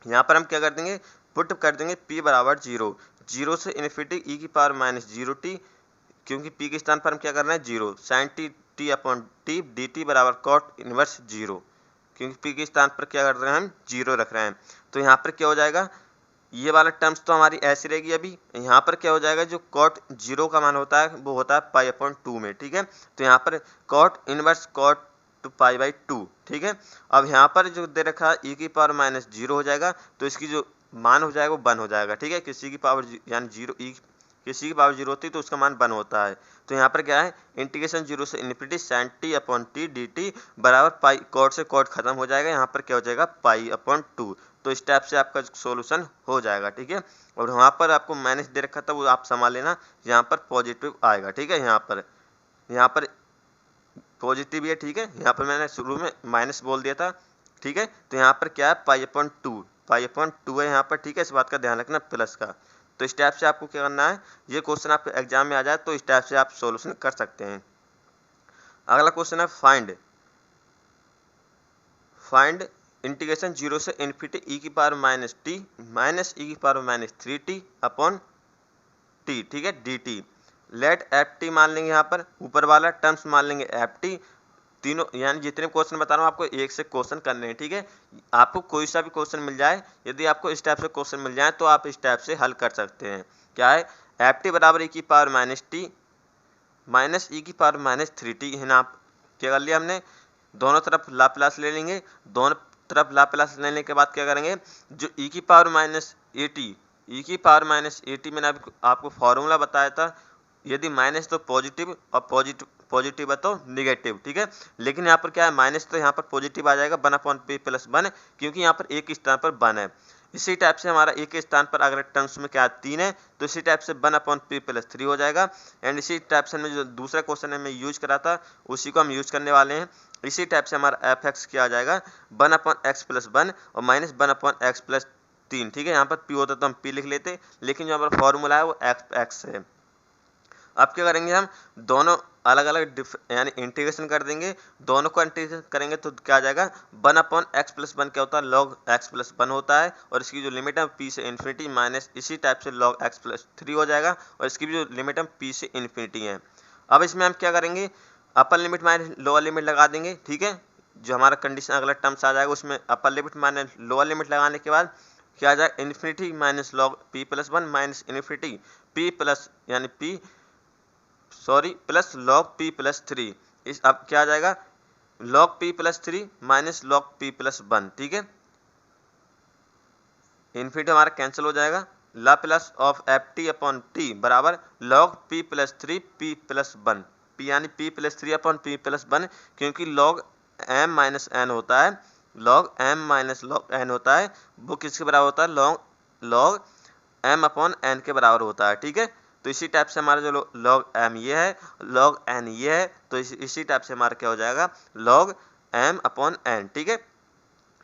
यहाँ पर हम क्या कर देंगे पुट कर देंगे p बराबर 0, 0 से इन्फिनिटी e की पावर माइनस 0t, क्योंकि p के स्थान पर हम क्या करना है 0 sine T T upon T D T बराबर कॉट इनवर्स 0, क्योंकि p के स्थान पर क्या कर रहे हैं हम 0 रख रहे हैं। तो यहाँ पर क्या हो जाएगा, ये वाला टर्म्स तो हमारी ऐसी रहेगी। अभी यहाँ पर क्या हो जाएगा, जो कॉट 0 का मान होता है वो होता है π/2 में। ठीक है, तो यहाँ पर कॉट इनवर्स कॉट टू π/2। ठीक है, अब यहाँ पर जो दे रखा है e की पावर माइनस 0 हो जाएगा तो इसकी जो मान हो जाएगा वो 1 हो जाएगा। ठीक है, किसी की पावर यानी 0 e किसी की पावर 0 होती है तो उसका मान 1 होता है। तो यहाँ पर क्या है इंटीग्रेशन 0 से infinity sine T upon T D T बराबर पाई, कॉट से कॉट खत्म हो जाएगा, यहाँ पर क्या हो जाएगा π/2। तो इस टाइप से आपका सोल्यूशन हो जाएगा। ठीक है, और वहाँ पर आपको माइनस दे रखा था वो आप संभाल लेना, यहाँ पर पॉजिटिव आएगा। ठीक है, यहाँ पर पॉजिटिव है। ठीक है, यहाँ पर मैंने शुरू में माइनस बोल दिया था। ठीक है, तो यहाँ पर क्या है π/2 है यहाँ पर। ठीक है, इस बात का ध्यान रखना प्लस का। तो इस टाइप से आपको क्या करना है, ये क्वेश्चन आपके एग्जाम में आ जाए तो इस टाइप से आप सॉल्यूशन कर सकते हैं। अगला क्वेश्चन है फाइंड इंटीग्रेशन 0 से इन्फिनिटी e की power minus T minus e की power minus 3t upon T. ठीक है, D T. Let F T मान लेंगे, यहाँ पर ऊपर वाला टर्म्स मान लेंगे एफ टी। तीनों यानी जितने क्वेश्चन बता रहा हूँ आपको एक से क्वेश्चन करने हैं। ठीक है, आपको कोई सा भी क्वेश्चन मिल जाए, यदि आपको इस टाइप से क्वेश्चन मिल जाए तो आप इस टाइप से हल कर सकते हैं। क्या है, एफ टी बराबर e की पावर माइनस टी माइनस ई की पावर माइनस 3t है ना। आप क्या कर लिया हमने, दोनों तरफ लाप्लास ले लेंगे। दोनों तरफ लाप्लास लेने के बाद क्या करेंगे, जो e की पावर माइनस एटी मैंने आपको फॉर्मूला बताया था, यदि माइनस तो पॉजिटिव और पॉजिटिव है तो निगेटिव। ठीक है, लेकिन यहाँ पर क्या है माइनस तो यहाँ पर पॉजिटिव आ जाएगा 1/p + 1, क्योंकि यहाँ पर एक स्थान पर 1 है। इसी टाइप से हमारा एक के स्थान पर अगर टर्म्स में क्या 3 है तो इसी टाइप से 1/p + 3 हो जाएगा। एंड इसी टाइप से हमने जो दूसरा क्वेश्चन है मैं यूज करा था उसी को हम यूज करने वाले हैं। इसी टाइप से हमारा एफ एक्स क्या आ जाएगा 1/x + 1 और माइनस 1/x + 3। ठीक है, यहाँ पर p होता तो हम p लिख लेते, लेकिन जो हमारा फॉर्मूला है वो x है। अब क्या करेंगे, हम दोनों अलग अलग यानी इंटीग्रेशन कर देंगे। दोनों को इंटीग्रेशन करेंगे तो क्या आ जाएगा 1/x + 1 क्या होता है log x + 1 होता है, और इसकी जो लिमिट है p से इन्फिनिटी माइनस इसी टाइप से log x + 3 हो जाएगा, और इसकी भी जो लिमिट है p से इन्फिनिटी है। अब इसमें हम क्या करेंगे, upper limit minus lower limit लगा देंगे। ठीक है, जो हमारा कंडीशन अगला टर्म्स आ जाएगा उसमें upper limit minus lower limit लगाने के बाद क्या आ जाएगा infinity minus log p + 1 minus infinity p plus यानी प्लस log p + 3। इस अब क्या आ जाएगा log p + 3 minus log p + 1। ठीक है, इन्फिनिटी हमारा कैंसिल हो जाएगा, Laplace of F T upon T बराबर log p plus 3 p plus 1, p यानी p plus 3 upon p plus 1, क्योंकि लॉग एम माइनस एन होता है, log m minus log n होता है, वो किसके बराबर होता है, लॉग एम अपॉन एन के बराबर होता है। ठीक है, तो इसी टाइप से हमारा जो लॉग एम ये है, लॉग एन ये है, तो इसी टाइप से हमारा क्या हो जाएगा, लॉग एम अपॉन एन। ठीक है,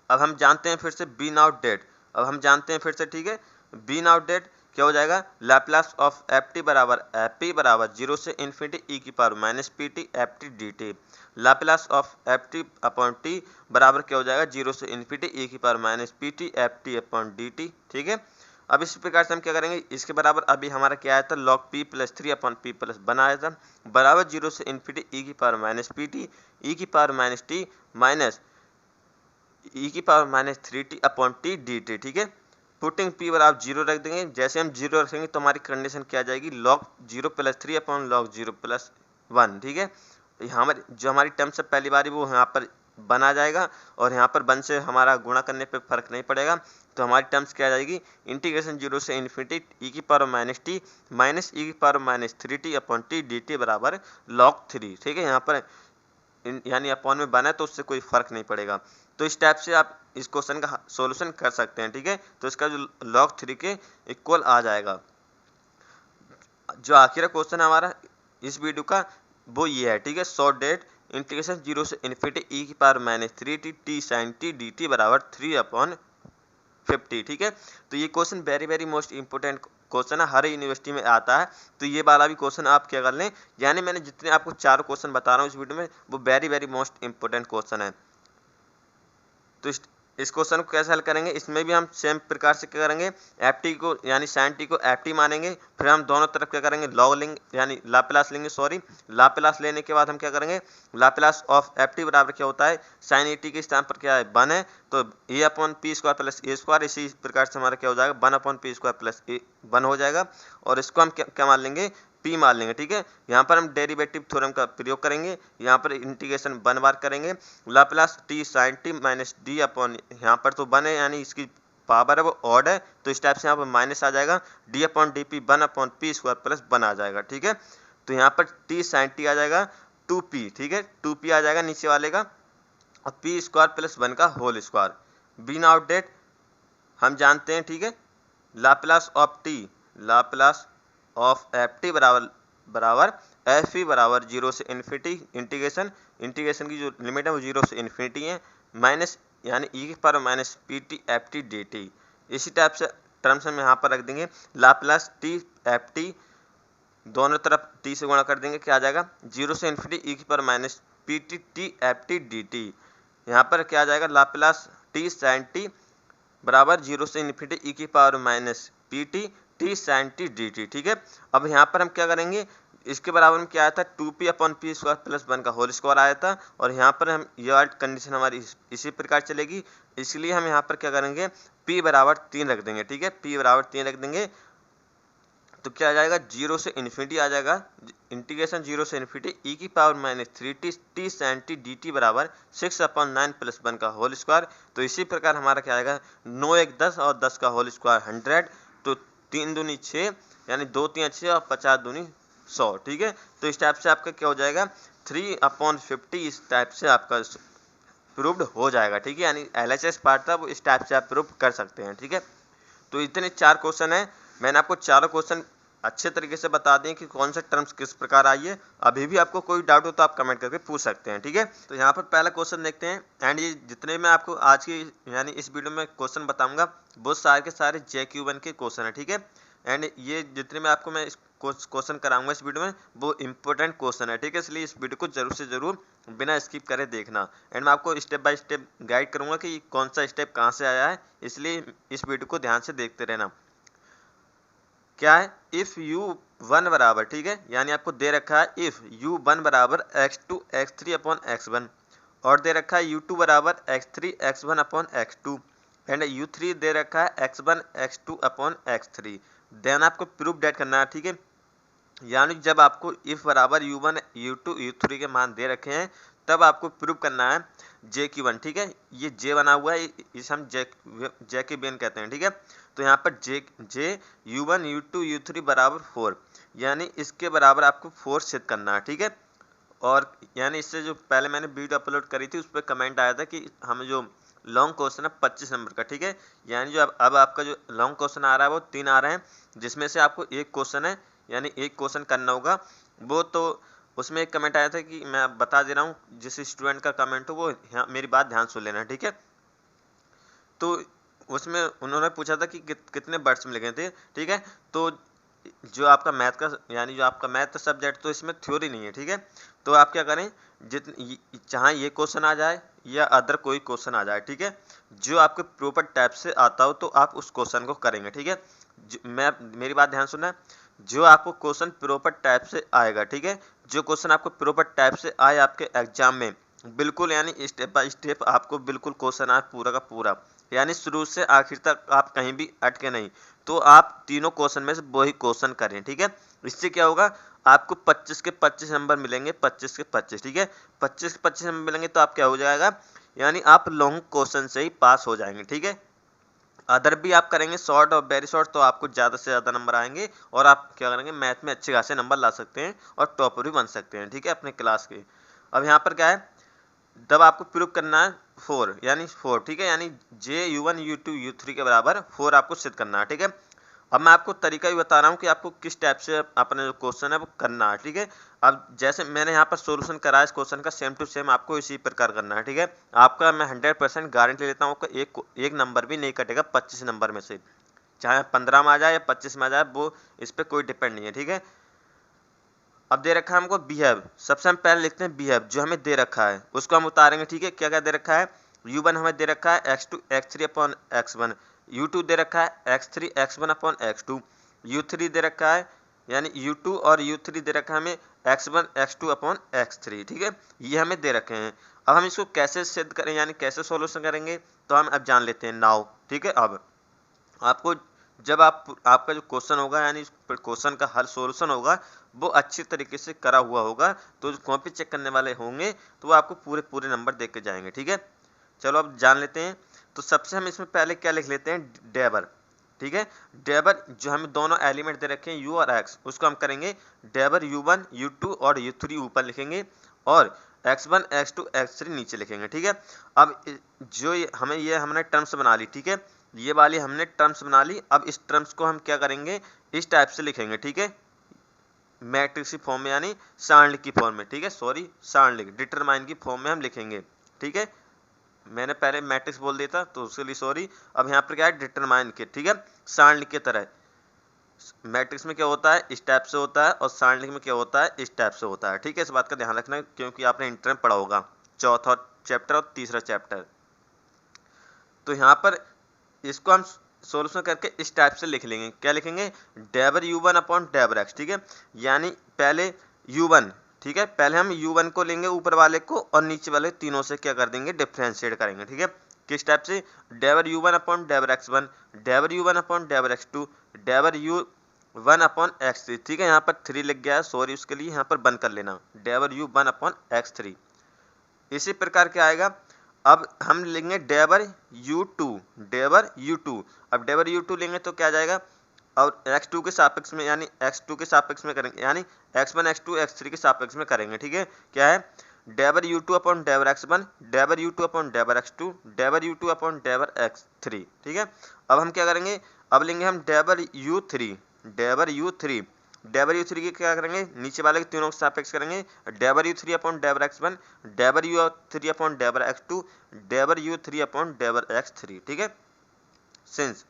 अब हम जानते हैं फिर से बी नॉट डेट, अब हम जानते हैं फिर से, ठीक है, बी नॉट डेट क्या हो जाएगा, लैप्लास ऑफ एफ टी बराबर एफ पी बराबर 0 से इन्फिनिटी ई की power minus P T F T D T, Laplace of F T upon T बराबर क्या हो जाएगा, 0 से इन्फिनिटी ई की power minus P T F T upon D T. ठीक है, अब इस प्रकार से हम क्या करेंगे, इसके बराबर अभी हमारा क्या आया था, log p plus 3 upon p plus 1 आया था, बराबर 0 से इन्फिनिटी ई की power minus P T E की पावर माइनस टी माइनस ई की power minus 3t upon T D T. ठीक है, पुटिंग पी बराबर 0 रख देंगे, जैसे हम 0 रखेंगे तो हमारी कंडीशन क्या आ जाएगी, log 0 plus 3 upon log 0 plus 1। ठीक है, यहाँ जो हमारी टर्म से पहली बारी वो यहाँ पर बन आ जाएगा, और यहाँ पर 1 से हमारा गुणा करने पे फर्क नहीं पड़ेगा, तो हमारी टर्म्स क्या आ जाएगी, इंटीग्रेशन 0 से इन्फिनिटी ई की पावर माइनस टी माइनस ई की power minus 3t upon T D T बराबर लॉग 3। ठीक है, यहाँ पर यानी अपॉन में बना है तो उससे कोई फर्क नहीं पड़ेगा। तो इस टाइप से आप इस क्वेश्चन का सॉल्यूशन कर सकते हैं। ठीक है, तो इसका जो लॉग 3 के इक्वल आ जाएगा। जो आखिरी क्वेश्चन है हमारा इस वीडियो का वो ये है। ठीक है, शॉर्ट डेट इंटीग्रेशन 0 से इन्फिनिटी ई की power minus 3t T sine T D T बराबर 3 अपॉन 50। ठीक है, तो ये question very most important question है, हर यूनिवर्सिटी में आता है, तो ये वाला भी क्वेश्चन आप क्या कर लें, यानी मैंने जितने आपको 4 क्वेश्चन बता रहा हूँ इस वीडियो में वो वेरी मोस्ट इंपोर्टेंट क्वेश्चन है। तो इस क्वेश्चन को कैसे हल करेंगे, इसमें भी हम सेम प्रकार से क्या करेंगे, एफ टी को यानी साइन टी को एफ टी मानेंगे, फिर हम दोनों तरफ क्या करेंगे, लॉग लेंगे यानी लाप्लास लेंगे, लाप्लास लेने के बाद हम क्या करेंगे, लाप्लास ऑफ एफ टी बराबर क्या होता है, साइन ए टी के स्थान पर क्या है 1 है, तो ए upon p square plus a square, इसी प्रकार से हमारा क्या हो जाएगा 1 अपॉन पी स्क्वायर प्लस ए 1 हो जाएगा, और इसको हम क्या मान लेंगे, पी मान लेंगे। ठीक है, यहाँ पर हम डेरिवेटिव थ्योरम का प्रयोग करेंगे, यहाँ पर इंटीग्रेशन 1 बार करेंगे, Laplace T sine T minus D upon, यहाँ पर तो 1 है यानी इसकी पावर है वो ऑड है, तो इस टाइप से यहाँ पर माइनस आ जाएगा, D upon d P 1 upon p square plus 1 आ जाएगा। ठीक है, तो यहाँ पर टी साइन टी आ जाएगा 2p। ठीक है, 2p आ जाएगा नीचे वाले का, और पी स्क्वायर प्लस 1 का whole square. B naught that हम जानते हैं। ठीक है, Laplace of T, Laplace of F T बराबर एफ ई बराबर 0 से इन्फिनिटी इंटीग्रेशन की जो लिमिट है वो 0 से इन्फिनिटी है, माइनस यानी ई की power minus P T F T D T. इसी टाइप से टर्म्स हम यहाँ पर रख देंगे, लाप्लास टी एफ टी दोनों तरफ टी से गुणा कर देंगे, क्या आ जाएगा 0 से इन्फिनिटी ई की power minus P T T F T D T. यहाँ पर क्या आ जाएगा, लाप्लास टी साइन टी बराबर 0 से इन्फिनिटी ई की power minus P T T sine T D T. ठीक है, अब यहाँ पर हम क्या करेंगे, इसके बराबर में क्या आया था 2p upon p square plus 1 का होल स्क्वायर आया था, और यहाँ पर हम ये कंडीशन हमारी इसी प्रकार चलेगी, इसलिए हम यहाँ पर क्या करेंगे, p बराबर 3 रख देंगे। ठीक है, p बराबर 3 रख देंगे, तो क्या आ जाएगा 0 से इन्फिनिटी आ जाएगा, इंटीग्रेशन 0 से इन्फिनिटी ई की power minus 3t T sine T D T बराबर 6 अपॉन 9 प्लस 1 का होल स्क्वायर। तो इसी प्रकार हमारा क्या आएगा, 9 1 10 और 10 का होल स्क्वायर 100, तो 3 दूनी 6 यानी 2 3 6 और 50 दूनी 100। ठीक है, तो इस टाइप से आपका क्या हो जाएगा 3 अपॉन 50, इस टाइप से आपका प्रूव्ड हो जाएगा। ठीक है, यानी LHS पार्ट था वो इस टाइप से आप प्रूव कर सकते हैं। ठीक है, तो इतने 4 क्वेश्चन है, मैंने आपको चारों क्वेश्चन अच्छे तरीके से बता दें कि कौन से टर्म्स किस प्रकार आई है। अभी भी आपको कोई डाउट हो तो आप कमेंट करके पूछ सकते हैं। ठीक है, तो यहाँ पर पहला क्वेश्चन देखते हैं, एंड ये जितने मैं आपको आज की यानी इस वीडियो में क्वेश्चन बताऊंगा वो सारे के सारे JQ1 के क्वेश्चन है। ठीक है, एंड ये जितने में आपको मैं क्वेश्चन कराऊंगा इस वीडियो में वो इंपॉर्टेंट क्वेश्चन है। ठीक है, इसलिए इस वीडियो को जरूर से जरूर बिना स्किप करे देखना, एंड मैं आपको स्टेप बाय स्टेप गाइड करूंगा कि कौन सा स्टेप कहाँ से आया है, इसलिए इस वीडियो को ध्यान से देखते रहना। क्या है, इफ u1 बराबर, ठीक है, यानी आपको दे रखा है इफ u1 बराबर x2 x3 अपॉन x1, और दे रखा है u2 बराबर x3 x1 upon x2, and u3 दे रखा है x1 x2 upon x3। Then आपको प्रूफ डेट करना है। ठीक है, यानी जब आपको इफ बराबर u1 u2 u3 के मान दे रखे हैं तब आपको प्रूव करना है जे की वन। ठीक है, ये जे बना हुआ है, इसे हम जैकोबियन कहते हैं। ठीक है, तो यहाँ पर जे u1 u2 u3 बराबर 4, यानी इसके बराबर आपको 4 सिद्ध करना है। ठीक है, और यानी इससे जो पहले मैंने वीडियो अपलोड करी थी उस पर कमेंट आया था कि हमें जो लॉन्ग क्वेश्चन है 25 नंबर का। ठीक है, यानी जो अब आपका जो लॉन्ग क्वेश्चन आ रहा है वो 3 आ रहे हैं, जिसमें से आपको एक क्वेश्चन है, यानी एक क्वेश्चन करना होगा वो। तो उसमें एक कमेंट आया था कि मैं बता दे रहा हूँ, जिस स्टूडेंट का कमेंट हो वो मेरी बात ध्यान सुन लेना। ठीक है, तो उसमें उन्होंने पूछा था कि कितने वर्ड्स में लिखे थे। ठीक है, तो जो आपका मैथ का यानी जो आपका मैथ का सब्जेक्ट, तो इसमें थ्योरी नहीं है। ठीक है, तो आप क्या करें, चाहे ये क्वेश्चन आ जाए या अदर कोई क्वेश्चन आ जाए, ठीक है, जो आपके प्रॉपर टाइप से आता हो तो आप उस क्वेश्चन को करेंगे। ठीक है, मेरी बात ध्यान सुनना, जो आपको क्वेश्चन प्रॉपर टाइप से आएगा, ठीक है, जो क्वेश्चन आपको प्रॉपर टाइप से आए आपके एग्जाम में, बिल्कुल यानी स्टेप बाय स्टेप आपको बिल्कुल क्वेश्चन आए पूरा का पूरा, यानी शुरू से आखिर तक आप कहीं भी अटके नहीं, तो आप तीनों क्वेश्चन में से वही क्वेश्चन करें। ठीक है, इससे क्या होगा, आपको 25 के 25 नंबर मिलेंगे, 25 के 25। ठीक है, 25 के 25 नंबर मिलेंगे तो आप क्या हो जाएगा, यानी आप लॉन्ग क्वेश्चन से ही पास हो जाएंगे। ठीक है, अदर भी आप करेंगे शॉर्ट और वेरी शॉर्ट तो आपको ज़्यादा से ज़्यादा नंबर आएंगे और आप क्या करेंगे, मैथ में अच्छे खासे नंबर ला सकते हैं और टॉपर भी बन सकते हैं। ठीक है, अपने क्लास के। अब यहाँ पर क्या है, तब आपको प्रूव करना है 4, यानी 4। ठीक है, यानी जे u1 u2 u3 के बराबर 4 आपको सिद्ध करना है। ठीक है, अब मैं आपको तरीका भी बता रहा हूँ कि आपको किस टाइप से अपना जो क्वेश्चन है वो करना है। ठीक है, अब जैसे मैंने यहाँ पर सॉल्यूशन करा है इस क्वेश्चन का, सेम टू सेम आपको इसी प्रकार करना है। ठीक है, आपका मैं 100% गारंटी लेता हूँ कि एक नंबर भी नहीं कटेगा 25 नंबर में से, चाहे 15 में आ जाए या 25 में आ जाए, वो इस पर कोई डिपेंड नहीं है। ठीक है, अब दे रखा है हमको बिहेव, सबसे हम पहले लिखते हैं बिहेव, जो हमें दे रखा है उसको हम उतारेंगे। ठीक है, क्या क्या दे रखा है, u1 हमें दे रखा है x2 x3 upon x1, u2 दे रखा है x3 x1 upon x2, u3 दे रखा है, यानी u2 और u3 दे रखा है हमें x1 x2 अपॉन x3। ठीक है, ये हमें दे रखे हैं। अब हम इसको कैसे सिद्ध करें, यानी कैसे सॉल्यूशन करेंगे, तो हम अब जान लेते हैं नाउ। ठीक है, अब आपको जब आपका जो क्वेश्चन होगा, यानी क्वेश्चन का हल सॉल्यूशन होगा, वो अच्छी तरीके से करा हुआ होगा, तो जो कॉपी चेक करने वाले होंगे तो वो आपको पूरे पूरे नंबर देख के जाएंगे। ठीक है, चलो अब जान लेते हैं। तो सबसे हम इसमें पहले क्या लिख लेते हैं, डेबर। ठीक है, डेबर जो हमें दोनों एलिमेंट दे रखे हैं u और x, उसको हम करेंगे डेबर u1 u2 और u3 ऊपर लिखेंगे और x1 x2 x3 नीचे लिखेंगे। ठीक है, अब जो हमने टर्म्स बना ली। ठीक है, ये वाली हमने टर्म्स बना ली। अब इस टर्म्स को हम क्या करेंगे, इस टाइप से लिखेंगे। ठीक है, मैट्रिक्स की फॉर्म में, यानी सारणिक की फॉर्म में। ठीक है, सॉरी सारणिक, डिटरमाइन की फॉर्म में हम लिखेंगे। ठीक है, मैंने पहले मैट्रिक्स बोल दिया था तो उसके लिए सॉरी। अब यहाँ पर क्या है, डिटरमाइन के। ठीक है, सारणिक की तरह मैट्रिक्स में क्या होता है, इस टाइप से होता है, और सारणिक में क्या होता है, इस टाइप से होता है। ठीक है, इस बात का ध्यान रखना क्योंकि आपने इंटर में पढ़ा होगा, चौथा चैप्टर और तीसरा चैप्टर। तो यहाँ पर इसको हम सॉल्यूशन करके इस टाइप से लिख लेंगे। क्या लिखेंगे, डेबर u1 अपॉन डेबर x। ठीक है, यानी पहले u1, ठीक है, पहले हम u1 को लेंगे ऊपर वाले को और नीचे वाले तीनों से क्या कर देंगे, डिफ्रेंशिएट करेंगे। ठीक है, किस टाइप से, डेबर u1 अपॉन डेबर x1, डेबर u1 अपॉन डेबर x2, डेबर u1 अपॉन x3। ठीक है, यहाँ पर 3 लिख गया है, सॉरी उसके लिए, यहाँ पर बंद कर लेना, डेबर u1 अपॉन x3। इसी प्रकार क्या आएगा, अब हम लेंगे डेबर u2, डेबर u2। अब डेबर u2 लेंगे तो क्या आ जाएगा, और x2 के सापेक्ष में, यानी x2 के सापेक्ष में करेंगे, यानी x1 x2 x3 के सापेक्ष में करेंगे। ठीक है, क्या है, डेबर u2 अपॉन डेबर x1, डेबर u2 अपॉन डेबर x2, डेबर u2 अपॉन डेबर x3। ठीक है, अब हम क्या करेंगे, अब लेंगे हम डेबर u3, डेबर u3, डेबर u3 की क्या करेंगे, नीचे वाले के तीनों के सापेक्ष करेंगे, डेबर u3 अपॉन डेबर x1, डेबर u3 अपॉन डेबर x2, डेबर u3 अपॉन डेबर x3। ठीक है, सिंस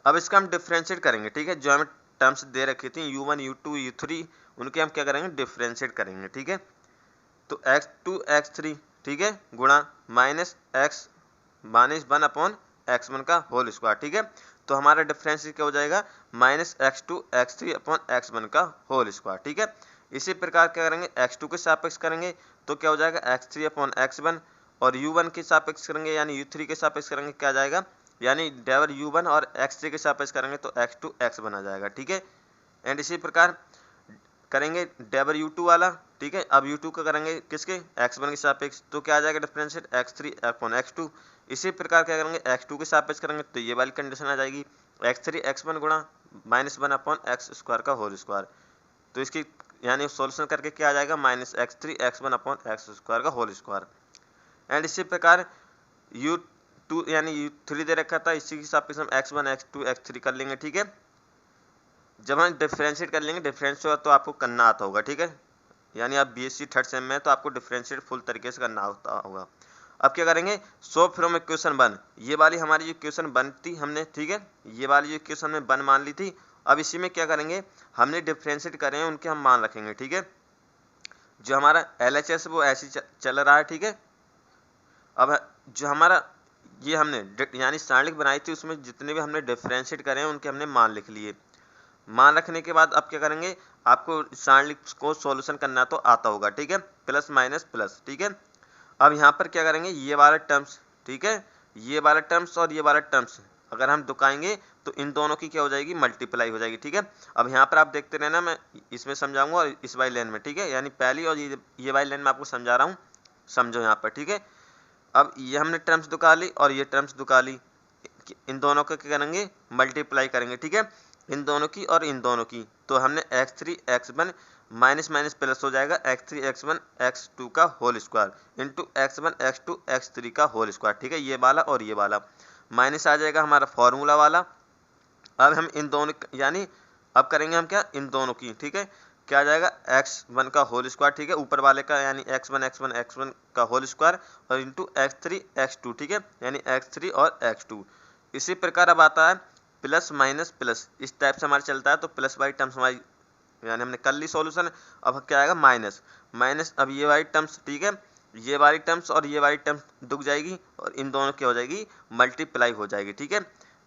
अब इसका हम डिफ्रेंशिएट करेंगे। ठीक है, जो हमें टर्म्स दे रखी थी u1 u2 u3, उनके हम क्या करेंगे, डिफ्रेंशिएट करेंगे। ठीक है, तो x2 x3, ठीक है, गुणा माइनस x -1 अपॉन x1 का होल स्क्वायर। ठीक है, तो हमारा डिफरेंस क्या हो जाएगा, minus x2 x3 upon x1 का होल स्क्वायर। ठीक है, इसी प्रकार क्या करेंगे, x2 के सापेक्ष करेंगे तो क्या हो जाएगा, x3 अपॉन x1, और u1 के सापेक्ष करेंगे यानी u3 के सापेक्ष करेंगे क्या आ जाएगा, यानी डेबर u1 और x3 के सापेक्ष करेंगे तो x2 x1 आ जाएगा। ठीक है, एंड इसी प्रकार करेंगे W2 वाला, ठीक है। अब U2 का करेंगे किसके, x1 के सापेक्ष, तो क्या आ जाएगा डिफरेंशिएट x3 अपॉन x2। इसी प्रकार क्या करेंगे x2 के सापेक्ष करेंगे तो ये वाली कंडीशन आ जाएगी x3 x1 गुणा -1 अपॉन एक्स स्क्वायर का होल स्क्वायर। तो इसकी यानी सॉल्यूशन करके क्या आ जाएगा -x3 x1 upon x square का होल स्क्वायर। एंड इसी प्रकार U2 यानी U3 दे रखा था, इसी के सापेक्ष हम x1 x2 x3 कर लेंगे, ठीक है। जब हम डिफरेंशिएट कर लेंगे, डिफरेंशिएट तो आपको करना आता होगा, ठीक है। यानी आप बीएससी थर्ड सेम में तो आपको डिफरेंशिएट फुल तरीके से करना आता होगा। अब क्या करेंगे, सो फ्रॉम इक्वेशन 1, ये वाली हमारी जो इक्वेशन 1 थी हमने, ठीक है, ये वाली जो इक्वेशन में 1 मान ली थी। अब इसी में क्या करेंगे, हमने डिफरेंशिएट करे हैं उनके हम मान रखेंगे, ठीक है। जो हमारा LHS वो ऐसे चल रहा है, ठीक है। अब जो हमारा ये हमने यानी सारणिक बनाई थी उसमें जितने भी हमने डिफरेंशिएट करे हैं उनके हमने मान लिख लिए। मान रखने के बाद अब क्या करेंगे, आपको सारणिक को सॉल्यूशन करना तो आता होगा, ठीक है, प्लस माइनस प्लस, ठीक है। अब यहाँ पर क्या करेंगे, ये वाला टर्म्स, ठीक है, ये वाला टर्म्स और ये वाला टर्म्स अगर हम दुकाएंगे तो इन दोनों की क्या हो जाएगी, मल्टीप्लाई हो जाएगी, ठीक है। अब यहाँ पर आप देखते रहना, मैं इसमें समझाऊंगा और इस वाली लाइन में, ठीक है, यानी पहली और ये वाली लाइन में आपको समझा रहा हूँ, समझो यहाँ पर, ठीक है। अब ये हमने टर्म्स दुका ली और ये टर्म्स दुका ली, इन दोनों का क्या करेंगे, मल्टीप्लाई करेंगे, ठीक है, इन दोनों की और इन दोनों की। तो हमने x3 x1 minus minus plus हो जाएगा x3 x1 x2 का whole square into x1 x2 x3 का होल स्क्वायर, ठीक है, ये वाला और ये वाला माइनस आ जाएगा हमारा फॉर्मूला वाला। अब हम इन दोनों यानी अब करेंगे हम क्या, इन दोनों की, ठीक है, क्या आ जाएगा x1 का होल स्क्वायर, ठीक है, ऊपर वाले का यानी x1 का होल स्क्वायर और इंटू x3 x2, ठीक है, यानी x3 और x2। इसी प्रकार अब आता है प्लस माइनस प्लस, इस टाइप से हमारा चलता है। तो प्लस वाली टर्म्स हमारी यानी हमने कर ली सॉल्यूशन। अब क्या आएगा माइनस माइनस, अब ये वाली टर्म्स, ठीक है, ये वाली टर्म्स और ये वाली टर्म्स दुक जाएगी और इन दोनों की हो जाएगी मल्टीप्लाई हो जाएगी, ठीक है।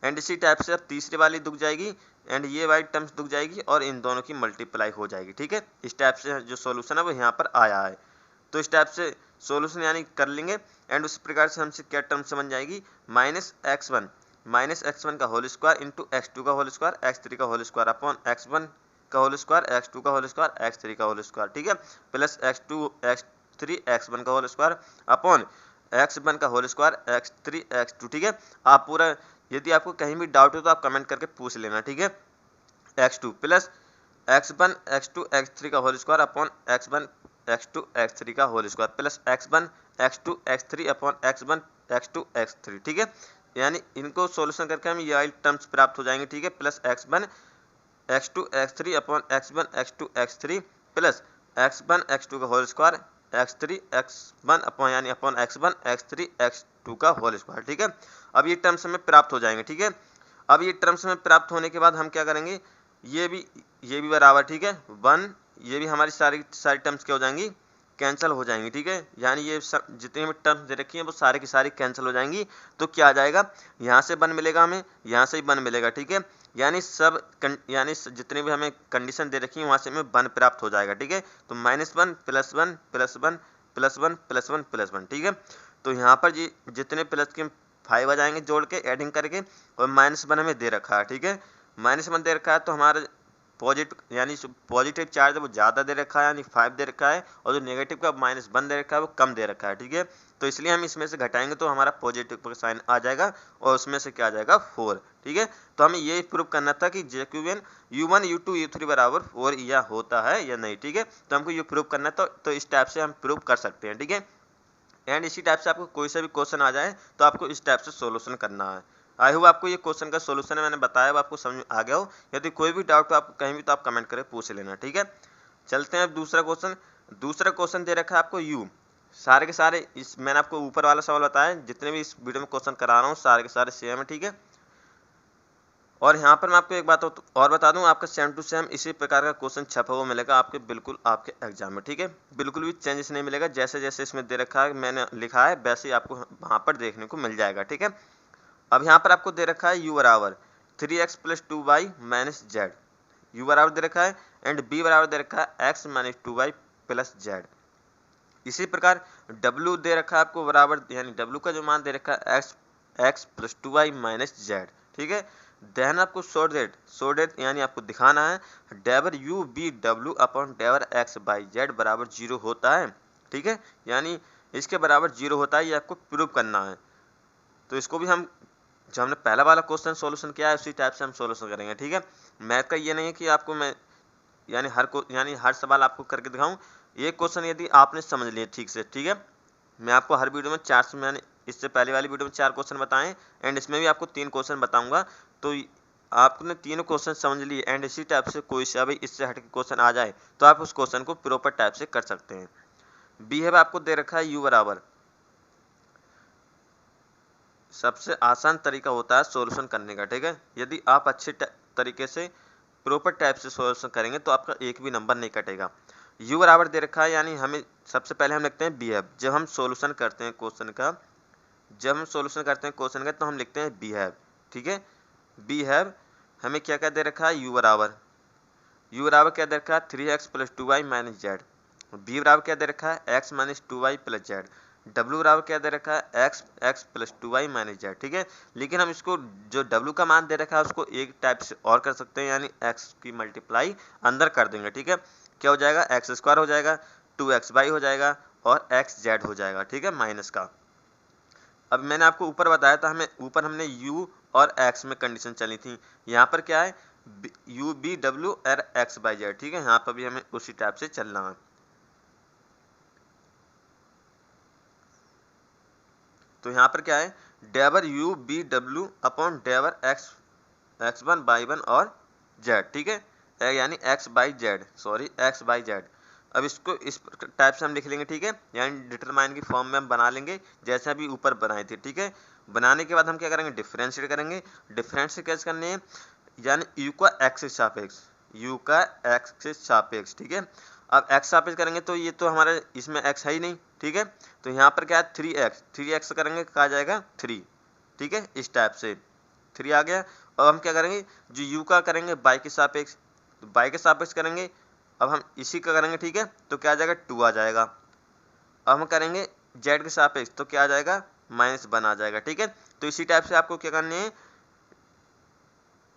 एंड इसी टाइप से अब तीसरी वाली दुक जाएगी एंड ये वाली टर्म्स दुक जाएगी और इन दोनों की मल्टीप्लाई हो जाएगी, ठीक है। इस टाइप से जो सॉल्यूशन है वो यहाँ पर आया है। तो इस टाइप से सॉल्यूशन यानी कर लेंगे एंड उस प्रकार से हमसे क्या टर्म समझ जाएगी, माइनस x1 का होल स्क्वायर इंटू x2 का होल स्क्वायर x3 का होल स्क्वायर अपॉन x1 का होल स्क्वायर x2 का होल स्क्वायर x3 का होल स्क्वायर, ठीक है, प्लस x2 x3 x1 का होल स्क्वायर अपॉन x1 का होल स्क्वायर x3 x2, ठीक है। आप पूरा, यदि आपको कहीं भी डाउट हो तो आप कमेंट करके पूछ लेना, ठीक है। x2 plus x1 x2 x3 का whole square upon x1 x2 x3 का whole square plus x1 x2 x3 upon x1 x2 x3, ठीक है। यानी इनको सॉल्यूशन करके हम ये टर्म्स प्राप्त हो जाएंगे, ठीक है, plus x1 x2 x3 upon x1 x2 x3 plus x1 x2 का whole square x3 x1 upon यानी अपॉन x1 x3 x2 का होल स्क्वायर, ठीक है। अब ये टर्म्स हमें प्राप्त हो जाएंगे, ठीक है। अब ये टर्म्स हमें प्राप्त होने के बाद हम क्या करेंगे, ये भी बराबर, ठीक है, 1, ये भी हमारी सारी टर्म्स क्या हो जाएंगी, कैंसिल हो जाएंगी, ठीक है। यानी ये सब जितनी भी टर्म्स दे रखी हैं वो सारी की सारी कैंसिल हो जाएंगी। तो क्या आ जाएगा, यहाँ से 1 मिलेगा हमें, यहाँ से भी 1 मिलेगा, ठीक है। यानी सब यानी जितने भी हमें कंडीशन दे रखी है वहाँ से हमें 1 प्राप्त हो जाएगा, ठीक है। तो -1 plus 1 plus 1 plus 1 plus 1 plus 1, ठीक है। तो यहाँ पर जी जितने प्लस के 5 आ जाएंगे जोड़ के एडिंग करके, और -1 हमें दे रखा है, ठीक है, -1 दे रखा है। तो हमारा पॉजिटिव यानी पॉजिटिव चार्ज वो ज़्यादा दे रखा है यानी 5 दे रखा है, और जो नेगेटिव का -1 दे रखा है वो कम दे रखा है, ठीक है। तो इसलिए हम इसमें से घटाएंगे तो हमारा पॉजिटिव का साइन आ जाएगा और उसमें से क्या आ जाएगा 4, ठीक है। तो हमें ये प्रूव करना था कि जैकोबियन U1 U2 U3 बराबर 4 या होता है या नहीं, ठीक है। तो हमको ये प्रूव करना था, तो इस टाइप से हम प्रूव कर सकते हैं, ठीक है। एंड इसी टाइप से आपको कोई सा भी क्वेश्चन आ जाए तो आपको इस टाइप से सोल्यूशन करना है। आई होप आपको ये क्वेश्चन का सोल्यूशन है मैंने बताया वो आपको समझ आ गया हो। यदि कोई भी डाउट हो आपको कहीं भी तो आप कमेंट करके पूछ लेना, ठीक है। चलते हैं अब दूसरा क्वेश्चन दे रखा है आपको U, सारे के सारे इस मैंने आपको ऊपर वाला सवाल बताया, जितने भी इस वीडियो में क्वेश्चन करा रहा हूँ सारे के सारे सेम है, ठीक है। और यहाँ पर मैं आपको एक बात और बता दूं, आपका सेम टू सेम इसी प्रकार का क्वेश्चन छपा हुआ मिलेगा आपके बिल्कुल आपके एग्जाम में, ठीक है। बिल्कुल भी चेंजेस नहीं मिलेगा, जैसे जैसे इसमें दे रखा है मैंने लिखा है वैसे ही आपको वहाँ पर देखने को मिल जाएगा, ठीक है। अब यहाँ पर आपको दे रखा है U बराबर 3x + 2y - z, U बराबर दे रखा है एंड B बराबर दे रखा है x - 2y + z। इसी प्रकार W दे रखा है आपको बराबर, यानी W का जो मान दे रखा है x + 2y - z, ठीक है। देन आपको शो डेट यानी आपको दिखाना है डेवर यू बी डब्ल्यू अपॉन डेवर एक्स बाई जेड बराबर 0 होता है, ठीक है, यानी इसके बराबर 0 होता है, ये आपको प्रूव करना है। तो इसको भी हम जो हमने पहला वाला क्वेश्चन सॉल्यूशन किया है उसी टाइप से हम सॉल्यूशन करेंगे, ठीक है। मैथ का ये नहीं है कि आपको मैं यानी हर सवाल आपको करके दिखाऊं। ये क्वेश्चन यदि आपने समझ लिए ठीक से, ठीक है, मैं आपको हर वीडियो में मैंने इससे पहले वाली वीडियो में 4 क्वेश्चन बताएं एंड इसमें भी आपको 3 क्वेश्चन बताऊंगा। तो आपने तीनों क्वेश्चन समझ लिए एंड इसी टाइप से कोई सा भी इससे हटके क्वेश्चन आ जाए तो आप उस क्वेश्चन को प्रॉपर टाइप से कर सकते हैं। बी है आपको दे रखा है यू बराबर, सबसे आसान तरीका होता है सॉल्यूशन करने का, ठीक है। यदि आप अच्छे तरीके से प्रॉपर टाइप से सॉल्यूशन करेंगे तो आपका एक भी नंबर नहीं कटेगा। यू बराबर दे रखा है यानी हमें सबसे पहले हम लिखते हैं बिहेव। जब हम सॉल्यूशन करते हैं क्वेश्चन का तो हम लिखते हैं बिहेव, ठीक है। बिहेव हमें क्या क्या दे रखा है यू बराबर क्या दे रखा है 3x plus 2y minus Z. B बराबर क्या दे रखा है x minus 2y plus Z. W बराबर क्या दे रखा है x plus 2y minus Z, ठीक है। लेकिन हम इसको जो w का मान दे रखा है उसको एक टाइप से और कर सकते हैं, यानी x की मल्टीप्लाई अंदर कर देंगे, ठीक है। क्या हो जाएगा एक्स स्क्वायर हो जाएगा, 2xy हो जाएगा और xz हो जाएगा, ठीक है, माइनस का। अब मैंने आपको ऊपर बताया था हमने u और x में कंडीशन चली थी। यहाँ पर क्या है u b w और x बाई जेड, ठीक है। यहाँ पर भी हमें उसी टाइप से चलना है। तो यहाँ पर क्या है डेवर u b w अपॉन डेवर x1 बाई 1 और z, ठीक है, यानी x बाई जेड। अब इसको इस टाइप से हम लिख लेंगे, ठीक है, यानी डिटरमाइन की फॉर्म में हम बना लेंगे जैसे अभी ऊपर बनाए थे, ठीक है। बनाने के बाद हम क्या करेंगे डिफरेंशिएट करेंगे। डिफरेंशिएट कैसे करने हैं, यानी u का x से सापेक्ष, ठीक है। अब x सापेक्ष करेंगे तो ये तो हमारे इसमें x है ही नहीं, ठीक है। तो यहाँ पर क्या है 3x करेंगे कहा जाएगा 3, ठीक है, इस टाइप से 3 आ गया। अब हम क्या करेंगे जो u का करेंगे y के सापेक्ष, तो y के सापेक्ष करेंगे। अब हम इसी का करेंगे, ठीक है, तो क्या आ जाएगा 2 आ जाएगा। अब हम करेंगे z के सापेक्ष तो क्या आ जाएगा -1 आ जाएगा, ठीक है। तो इसी टाइप से आपको क्या करने है,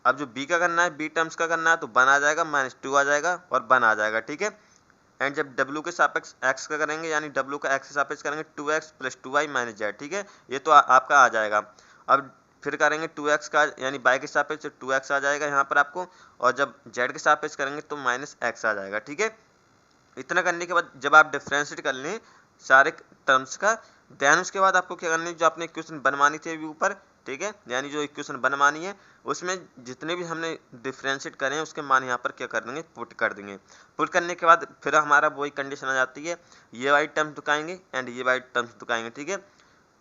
अब जो b का करना है, b टर्म्स का करना है तो 1 आ जाएगा, -2 आ जाएगा और 1 आ जाएगा, ठीक है। एंड जब w के सापेक्ष x का करेंगे यानी w का x के सापेक्ष करेंगे 2x plus 2y minus Z, ठीक है, ये तो आपका आ जाएगा। अब फिर करेंगे 2x का यानी y के सापेक्ष 2x आ जाएगा यहाँ पर आपको, और जब z के सापेक्ष करेंगे तो -x आ जाएगा, ठीक है। इतना करने के बाद जब आप डिफरेंशिएट कर लें सारे टर्म्स का, देन उसके बाद आपको क्या करना है जो आपने इक्वेशन बनवानी थी अभी ऊपर, ठीक है, यानी जो इक्वेशन बनवानी है उसमें जितने भी हमने डिफरेंशिएट करें उसके मान यहाँ पर क्या कर देंगे पुट कर देंगे। पुट करने के बाद फिर हमारा वही कंडीशन आ जाती है, ये वाली टर्म दुकाएंगे एंड ये वाली टर्म्स दुकाएंगे, ठीक है।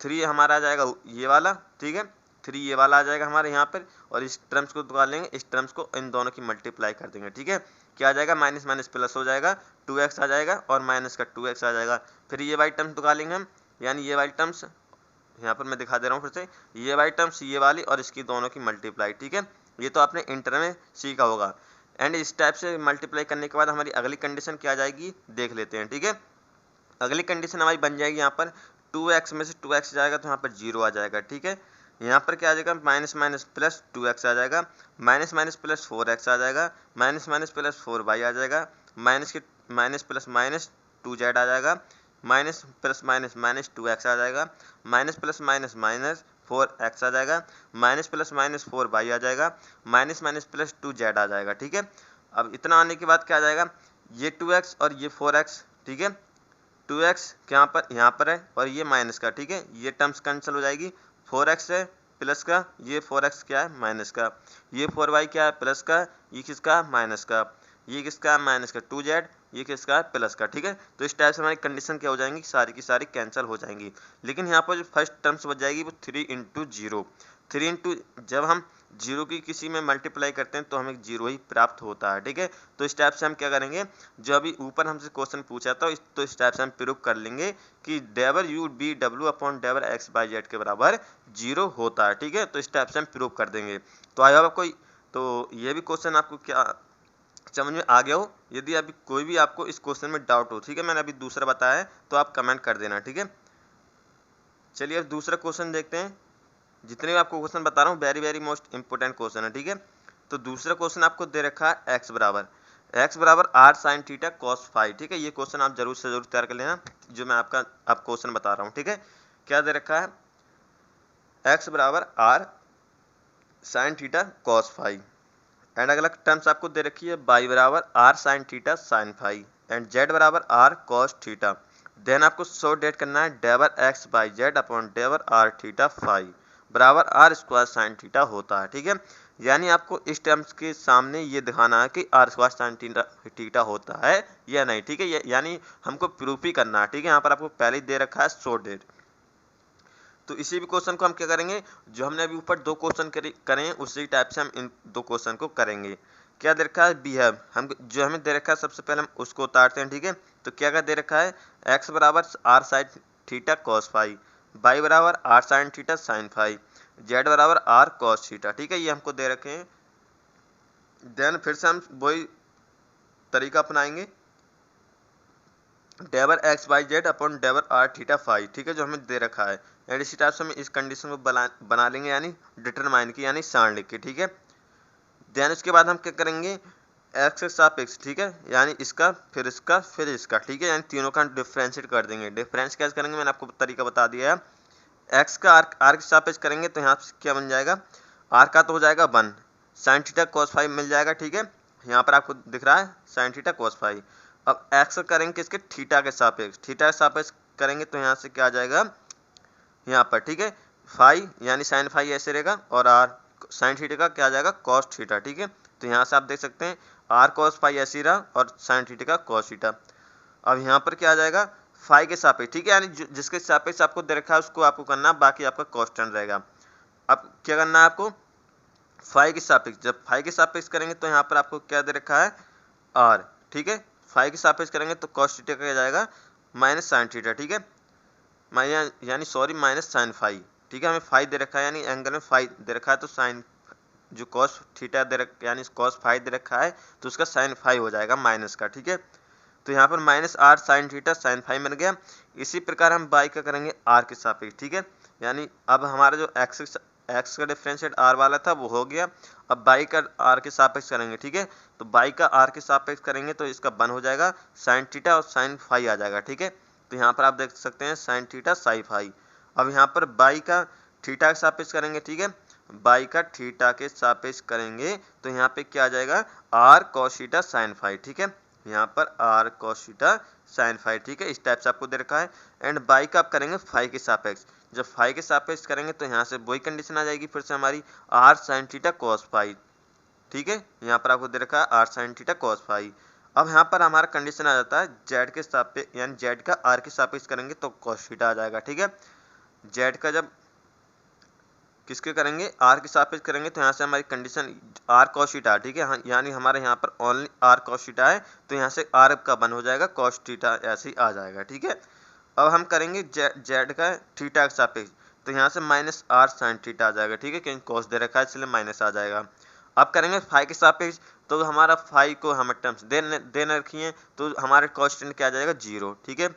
3 हमारा आ जाएगा ये वाला, ठीक है, 3 ये वाला आ जाएगा हमारे यहाँ पर, और इस टर्म्स को दुका लेंगे, इस टर्म्स को इन दोनों की मल्टीप्लाई कर देंगे, ठीक है। क्या आ जाएगा माइनस माइनस प्लस हो जाएगा, 2x आ जाएगा और माइनस का 2x आ जाएगा। फिर ये वाली टर्म्स दुका लेंगे हम, यानी ये वाली टर्म्स यहाँ पर मैं दिखा दे रहा हूँ फिर से, ये वाली टर्म्स ये वाली और इसकी दोनों की मल्टीप्लाई, ठीक है। ये तो आपने इंटर में सीखा होगा। एंड इस टाइप से मल्टीप्लाई करने के बाद हमारी अगली कंडीशन क्या आ जाएगी देख लेते हैं, ठीक है। अगली कंडीशन हमारी बन जाएगी यहाँ पर 2x में से 2x जाएगा तो यहाँ पर 0 आ जाएगा, ठीक है। यहाँ पर क्या आ जाएगा माइनस माइनस प्लस 2x आ जाएगा, माइनस माइनस प्लस 4x आ जाएगा, माइनस माइनस प्लस 4y आ जाएगा, माइनस प्लस माइनस 2z आ जाएगा, minus plus minus minus 2x आ जाएगा, minus plus minus minus 4x आ जाएगा, माइनस प्लस माइनस 4y आ जाएगा, माइनस माइनस प्लस 2z आ जाएगा, ठीक है। अब इतना आने के बाद क्या आ जाएगा ये 2x और ये 4x, ठीक है, 2x यहाँ पर है और ये माइनस का, ठीक है, ये टर्म्स कैंसिल हो जाएगी। 4x है प्लस का, ये 4x क्या है माइनस का, ये 4y क्या है प्लस का, ये किसका माइनस का, ये किसका माइनस का 2z, ये किसका है प्लस का, ठीक है। तो इस टाइप से हमारी कंडीशन क्या हो जाएंगी सारी की सारी कैंसिल हो जाएंगी। लेकिन यहाँ पर जो फर्स्ट टर्म्स बच जाएगी वो 3 इंटू 0, जब हम 0 की किसी में मल्टीप्लाई करते हैं तो हमें 0 ही प्राप्त होता है, ठीक है। तो इस टाइप से हम क्या करेंगे जो अभी ऊपर हमसे क्वेश्चन पूछा था तो इस टाइप से हम प्रूव कर लेंगे कि डेवर यू बी डब्ल्यू अपॉन डेवर एक्स बाई जेड के बराबर 0 होता है, ठीक है। तो इस टाइप से हम प्रूव कर देंगे। तो आई होप कोई तो ये भी क्वेश्चन आपको क्या समझ में आ गया हो। यदि अभी कोई भी आपको इस क्वेश्चन में डाउट हो, ठीक है, मैंने अभी दूसरा बताया है तो आप कमेंट कर देना, ठीक है। चलिए अब दूसरा क्वेश्चन देखते हैं। जितने भी आपको क्वेश्चन बता रहा हूँ very very most important question है, ठीक है। तो दूसरा क्वेश्चन आपको दे रखा है एक्स बराबर are sine theta cos phi, ठीक है। ये क्वेश्चन आप जरूर से जरूर तैयार कर लेना, जो मैं आप क्वेश्चन बता रहा हूँ, ठीक है। क्या दे रखा है, एक्स बराबर are sine theta cos phi, and अगला टर्म्स आपको दे रखी है बाई बराबर are sine theta sine phi, and z बराबर आर कॉस थीटा। देन आपको शॉर्ट डेट करना है डेवर एक्स बाई जेड अपॉन डेवर आर थीटा फाई बराबर आर स्क्वायर साइन थीटा होता है, ठीक है। यानी आपको इस टर्म्स के सामने ये दिखाना है कि आर स्क्वायर साइन थीटा होता है या नहीं, ठीक है। यानी हमको प्रूफ ही करना है, ठीक है। यहाँ पर आपको पहले ही दे रखा है शॉर्ट डेट। तो इसी भी क्वेश्चन को हम क्या करेंगे, जो हमने अभी ऊपर दो क्वेश्चन करें उसी टाइप से हम इन दो क्वेश्चन को करेंगे। क्या दे रखा है, बिहेव, हम जो हमें दे रखा है सबसे पहले हम उसको उतारते हैं, ठीक है। तो क्या क्या दे रखा है, एक्स बराबर are sine theta cos phi, y बराबर are sine theta sine phi, z बराबर आर कॉस थीटा, ठीक है। ये हमको दे रखे हैं। देन फिर से हम वही तरीका अपनाएंगे, डेवर एक्स बाई जेड अपॉन डेवर आर थीटा फाई, ठीक है, जो हमें दे रखा है। एंड इसी टाइप से हम इस कंडीशन को बना लेंगे, यानी डिटरमाइन की, यानी सारण लिख के, ठीक है। देन उसके बाद हम क्या करेंगे, एक्स के सापेक्ष, ठीक है, यानी इसका फिर इसका फिर इसका, ठीक है, यानी तीनों का डिफ्रेंशिएट कर देंगे। डिफरेंस कैसे करेंगे मैंने आपको तरीका बता दिया है। एक्स का आर के सापेक्ष करेंगे तो यहाँ से क्या बन जाएगा, आर का तो हो जाएगा 1 साइन थीटा कॉस फाई मिल जाएगा, ठीक है। यहाँ पर आपको दिख रहा है साइन थीटा कॉस फाई। अब एक्स करेंगे किसके, थीटा के सापेक्ष, थीटा के सापेक्ष करेंगे तो यहाँ से क्या आ जाएगा, यहाँ पर, ठीक है, फाई यानी साइन फाई ऐसे रहेगा, और आर साइन थीटा का क्या आ जाएगा, कॉस थीटा, ठीक है। तो यहाँ से आप देख सकते हैं आर कॉस फाई ऐसे रहा और साइन थीटा का कॉस थीटा। अब यहाँ पर क्या आ जाएगा, फाई के सापेक्ष, ठीक है, यानी जिसके सापेक्ष आपको दे रखा है उसको आपको करना, बाकी आपका कॉन्स्टेंट रहेगा। अब क्या करना है आपको, फाई के सापेक्ष, जब फाई के सापेक्ष करेंगे तो यहाँ पर आपको क्या दे रखा है, आर, ठीक है। फाई के सापेक्ष करेंगे तो कॉस थीटा का जाएगा माइनस साइन थीटा, ठीक है, यानी सॉरी माइनस साइन फाई, ठीक है। हमें फाई दे रखा है, यानी एंगल में फाई दे रखा है, तो साइन जो कॉस थीटा दे रखा, यानी कॉस फाई दे रखा है तो उसका साइन फाई हो जाएगा माइनस का, ठीक है। तो यहाँ पर minus R sine theta sine phi बन गया। इसी प्रकार हम बाई का करेंगे आर के सापेक्ष, ठीक है, यानी अब हमारा जो एक्स का डिफरेंशिएट आर वाला था वो हो गया। अब बाई का आर के सापेक्ष करेंगे, ठीक है, तो बाई का आर के सापेक्ष करेंगे तो इसका 1 हो जाएगा साइन थीटा और साइन फाई आ जाएगा, ठीक है। तो यहाँ पर आप देख सकते हैं साइन थीटा साई फाई। अब यहाँ पर बाई का थीटा के सापेक्ष करेंगे, ठीक है, बाई का थीटा के सापेक्ष करेंगे तो यहाँ पे क्या आ जाएगा, R cos theta sine phi, ठीक है, यहाँ पर R cos theta sine phi, ठीक है, इस टाइप से आपको दे रखा है। एंड बाई का आप करेंगे फाई के सापेक्ष, जब फाई के सापेक्ष करेंगे तो यहाँ से वही कंडीशन आ जाएगी फिर से हमारी, R sine theta cos phi, ठीक है, यहाँ पर आपको दे रखा है R sine theta cos phi. अब यहाँ पर हमारा कंडीशन आ जाता है जेड के सापेक्ष, यानी जेड का आर के सापेक्ष करेंगे तो कॉस थीटा आ जाएगा, ठीक है। जेड का जब किसके करेंगे, आर के सापेक्ष करेंगे तो यहाँ से हमारी कंडीशन आर कॉस थीटा, ठीक है, यानी हमारे यहाँ पर ओनली आर कॉस थीटा है तो यहाँ से आर का 1 हो जाएगा, कॉस थीटा ऐसे ही आ जाएगा, ठीक है। अब हम करेंगे जेड का थीटा के सापेक्ष, तो यहाँ से माइनस आर साइन थीटा आ जाएगा, ठीक है, क्योंकि कॉस दे रखा है इसलिए माइनस आ जाएगा। अब करेंगे फाई के सापेक्ष, तो हमारा फाई को हमें टर्म्स देने रखी है तो हमारे कॉन्स्टेंट क्या आ जाएगा, 0, ठीक है।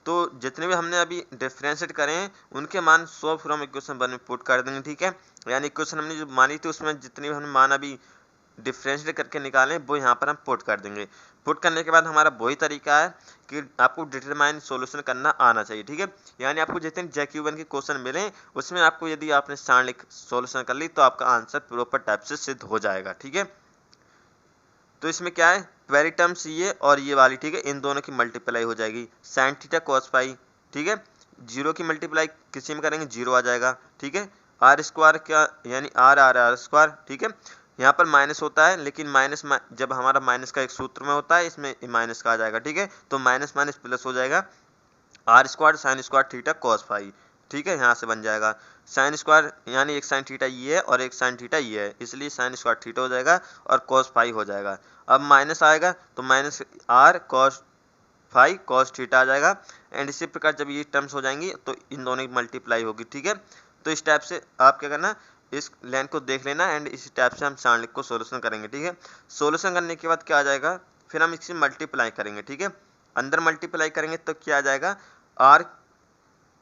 तो जितने भी हमने अभी डिफरेंशिएट करे हैं उनके मान 100 फ्रॉम इक्वेशन 1 में पुट कर देंगे, ठीक है। यानी इक्वेशन हमने जो मानी थी उसमें जितने भी हमने मान अभी डिफरेंशिएट करके निकालें वो यहाँ पर हम पुट कर देंगे। पुट करने के बाद हमारा वही तरीका है कि आपको डिटरमाइन सॉल्यूशन करना आना चाहिए, ठीक है। यानी आपको जितने JQ1 के क्वेश्चन मिले उसमें आपको यदि आपने सारणिक सॉल्यूशन कर ली तो आपका आंसर प्रॉपर टाइप से सिद्ध हो जाएगा, ठीक है। तो इसमें क्या है, क्वेरी टर्म्स ये और ये वाली, ठीक है, इन दोनों की मल्टीप्लाई हो जाएगी, साइन थीटा कॉस फाई, ठीक है, 0 की मल्टीप्लाई किसी में करेंगे 0 आ जाएगा, ठीक है। आर स्क्वायर क्या, यानी आर आर आर स्क्वायर, ठीक है। यहाँ पर माइनस होता है लेकिन माइनस जब हमारा माइनस का एक सूत्र में होता है इसमें माइनस का आ जाएगा, ठीक है। तो माइनस माइनस प्लस हो जाएगा, R square sine square theta cos phi, ठीक है, यहाँ से बन जाएगा साइन स्क्वायर, यानी एक साइन थीटा ये है और एक साइन थीटा ये है, इसलिए साइन स्क्वायर थीटा हो जाएगा और कॉस फाई हो जाएगा। अब माइनस आएगा तो minus r cos phi cos theta आ जाएगा। एंड इसी प्रकार जब ये टर्म्स हो जाएंगी तो इन दोनों की मल्टीप्लाई होगी, ठीक है। तो इस टाइप से आप क्या करना, इस लाइन को देख लेना एंड इस टाइप से हम सारणिक को सोल्यूशन करेंगे, ठीक है। सोल्यूशन करने के बाद क्या आ जाएगा, फिर हम इससे मल्टीप्लाई करेंगे, ठीक है। अंदर मल्टीप्लाई करेंगे तो क्या आ जाएगा, R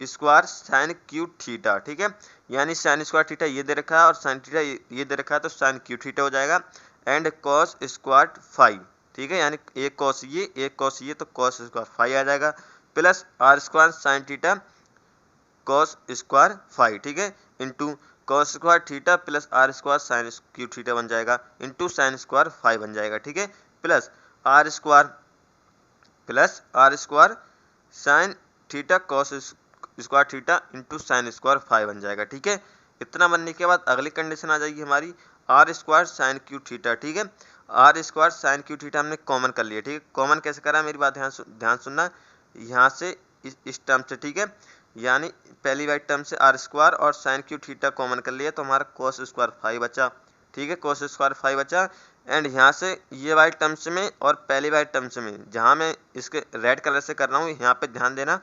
square sine cube theta, ठीक है। यानी साइन स्क्वायर थीटा ये दे रखा है और साइन थीटा ये दे रखा है, तो साइन क्यू थीटा हो जाएगा। एंड कॉस स्क्वायर फाइव, ठीक है, यानी एक कॉस ये तो कॉस स्क्वायर फाइव आ जाएगा, plus R square sine theta cos square five, ठीक है, into cos square theta plus R square sine cube theta बन जाएगा, इंटू साइन स्क्वायर फाइव बन जाएगा, ठीक है, plus R square sine theta cos square theta into sine square five बन जाएगा, ठीक है। इतना बनने के बाद अगली कंडीशन आ जाएगी हमारी R square sine cube theta, ठीक है। R square sine cube theta हमने कॉमन कर लिया, ठीक है। कॉमन कैसे करा, मेरी बात ध्यान सुनना, यहाँ से इस टर्म से, ठीक है, यानी पहली वाली टर्म से आर स्क्वायर और साइन क्यू थीटा कॉमन कर लिया, तो हमारा कॉस स्क्वायर फाइव बचा, ठीक है, कॉस स्क्वायर फाइव बचा। एंड यहाँ से ये वाली टर्म्स में और पहली वाली टर्म्स में, जहाँ मैं इसके रेड कलर से कर रहा हूँ, यहाँ पे ध्यान देना,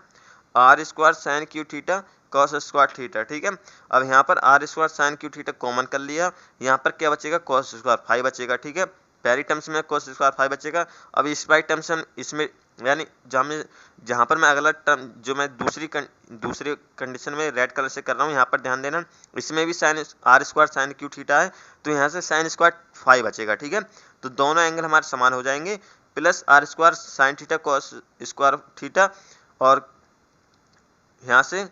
R square sine cube theta cos square theta, ठीक है। अब यहाँ पर R square sine cube theta common कर लिया, यहाँ पर क्या बचेगा, कॉस स्क्वायर फाइव बचेगा, ठीक है। पहली टर्म्स में कॉस स्क्वायर फाइव बचेगा। अब इस वाली टर्म्स हम इसमें, यानी जहाँ पर मैं अगला टर्म जो मैं दूसरी कंडीशन में रेड कलर से कर रहा हूँ, यहाँ पर ध्यान देना, इसमें भी sine R square sine cube theta है, तो यहाँ से साइन स्क्वायर फाइव बचेगा, ठीक है। तो दोनों एंगल हमारे समान हो जाएंगे, plus R square sine theta cos square theta, और यहाँ से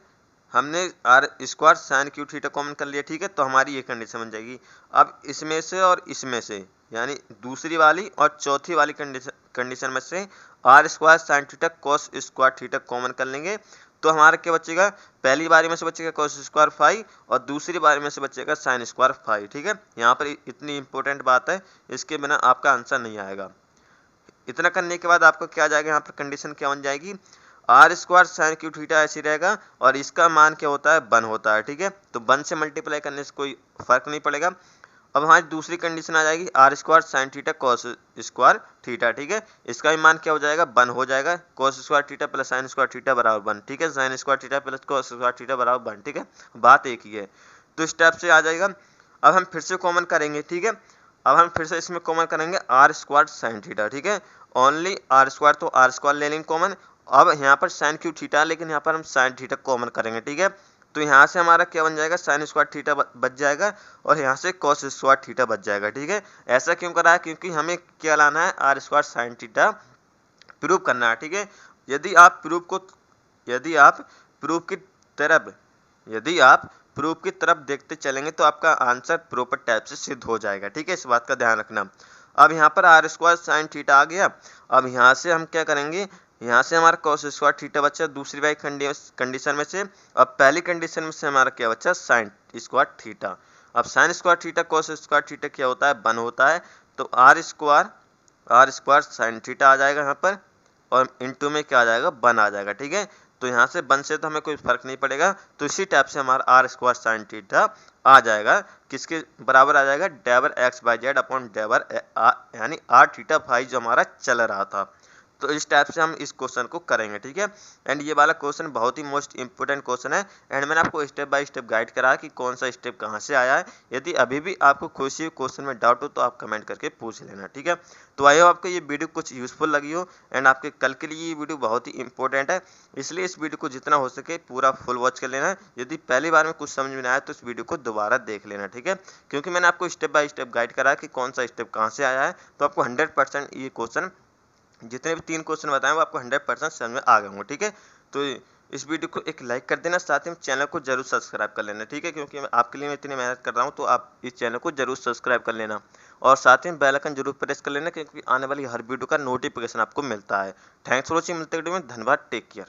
हमने R square sine cube theta common कर लिया, ठीक है। तो हमारी ये कंडीशन बन जाएगी। अब इसमें से और इसमें से, यानी दूसरी वाली और चौथी वाली कंडीशन में से R square sine theta cos square theta common कर लेंगे, तो हमारा क्या बचेगा, पहली बारी में से बचेगा कॉस स्क्वायर फाइव और दूसरी बारी में से बचेगा साइन स्क्वायर फाइव, ठीक है। यहाँ पर इतनी इंपॉर्टेंट बात है, इसके बिना आपका आंसर नहीं आएगा। इतना करने के बाद आपको क्या आ जाएगा, यहाँ पर कंडीशन क्या बन जाएगी, R square sine cube theta ऐसी रहेगा और इसका मान क्या होता है, 1 होता है, ठीक है। तो 1 से मल्टीप्लाई करने से कोई फर्क नहीं पड़ेगा। अब हमारी दूसरी कंडीशन आ जाएगी R square sine theta cos square theta, ठीक है। इसका भी मान क्या हो जाएगा, 1 हो जाएगा, cos square theta plus sign square theta बराबर 1, ठीक है, sign square theta plus cos square theta बराबर 1, ठीक है, बात एक ही है। तो इस टाइप से आ जाएगा। अब हम फिर से कॉमन करेंगे, ठीक है। अब हम फिर से इसमें कॉमन करेंगे आर स्क्वायर साइन थीटा, ठीक है, ओनली आर स्क्वायर, तो आर स्क्वायर ले लेंगे कॉमन। अब यहाँ पर साइन क्यू थीटा, लेकिन यहाँ पर हम साइन थीटा कॉमन करेंगे, ठीक है। तो यहाँ से हमारा क्या बन जाएगा, साइन स्क्वायर थीटा बच जाएगा और यहाँ से कॉस स्क्वायर थीटा बच जाएगा, ठीक है। ऐसा क्यों करा है, क्योंकि हमें क्या लाना है, R square sine theta prove करना है, ठीक है। यदि आप प्रूफ की तरफ देखते चलेंगे तो आपका आंसर प्रॉपर टाइप से सिद्ध हो जाएगा, ठीक है, इस बात का ध्यान रखना। अब यहाँ पर आर स्क्वायर साइन थीटा आ गया। अब यहाँ से हम क्या करेंगे, यहाँ से हमारा कॉस स्क्वायर थीटा बचा दूसरी वाली कंडीशन में से। अब पहली कंडीशन में से हमारा क्या बचा, साइन स्क्वायर थीटा। अब sign square theta cos square theta क्या होता है, 1 होता है, तो आर स्क्वायर साइन थीटा आ जाएगा यहाँ पर, और इनटू में क्या आ जाएगा, 1 आ जाएगा, ठीक है। तो यहाँ से 1 से तो हमें कोई फर्क नहीं पड़ेगा, तो इसी टाइप से हमारा आर स्क्वायर साइन थीटा आ जाएगा, किसके बराबर आ जाएगा, डेबर एक्स बाई जेड अपॉन डेबर यानी आर थीटा फाइव जो हमारा चल रहा था। तो इस टाइप से हम इस क्वेश्चन को करेंगे, ठीक है। एंड ये वाला क्वेश्चन बहुत ही मोस्ट इंपोर्टेंट क्वेश्चन है, एंड मैंने आपको स्टेप बाय स्टेप गाइड करा कि कौन सा स्टेप कहाँ से आया है। यदि अभी भी आपको किसी क्वेश्चन में डाउट हो तो आप कमेंट करके पूछ लेना, ठीक है। तो आई होप आपको ये वीडियो कुछ यूजफुल लगी हो, एंड आपके कल के लिए ये वीडियो बहुत ही इंपॉर्टेंट है, इसलिए इस वीडियो को जितना हो सके पूरा फुल वॉच कर लेना। यदि पहली बार में कुछ समझ में नहीं आया तो इस वीडियो को दोबारा देख लेना, ठीक है, क्योंकि मैंने आपको स्टेप बाय स्टेप गाइड करा कि कौन सा स्टेप कहाँ से आया है। तो आपको 100% ये क्वेश्चन, जितने भी 3 क्वेश्चन बताएं वो आपको 100% समझ में आ गए होंगे, ठीक है। तो इस वीडियो को एक लाइक कर देना, साथ ही चैनल को जरूर सब्सक्राइब कर लेना, ठीक है, क्योंकि आपके लिए मैं इतनी मेहनत कर रहा हूँ, तो आप इस चैनल को जरूर सब्सक्राइब कर लेना और साथ ही बेल आइकन जरूर प्रेस कर लेना, क्योंकि आने वाली हर वीडियो का नोटिफिकेशन आपको मिलता है। थैंक्स फॉर वॉचिंग, मिलते हैं वीडियो में, धन्यवाद, टेक केयर।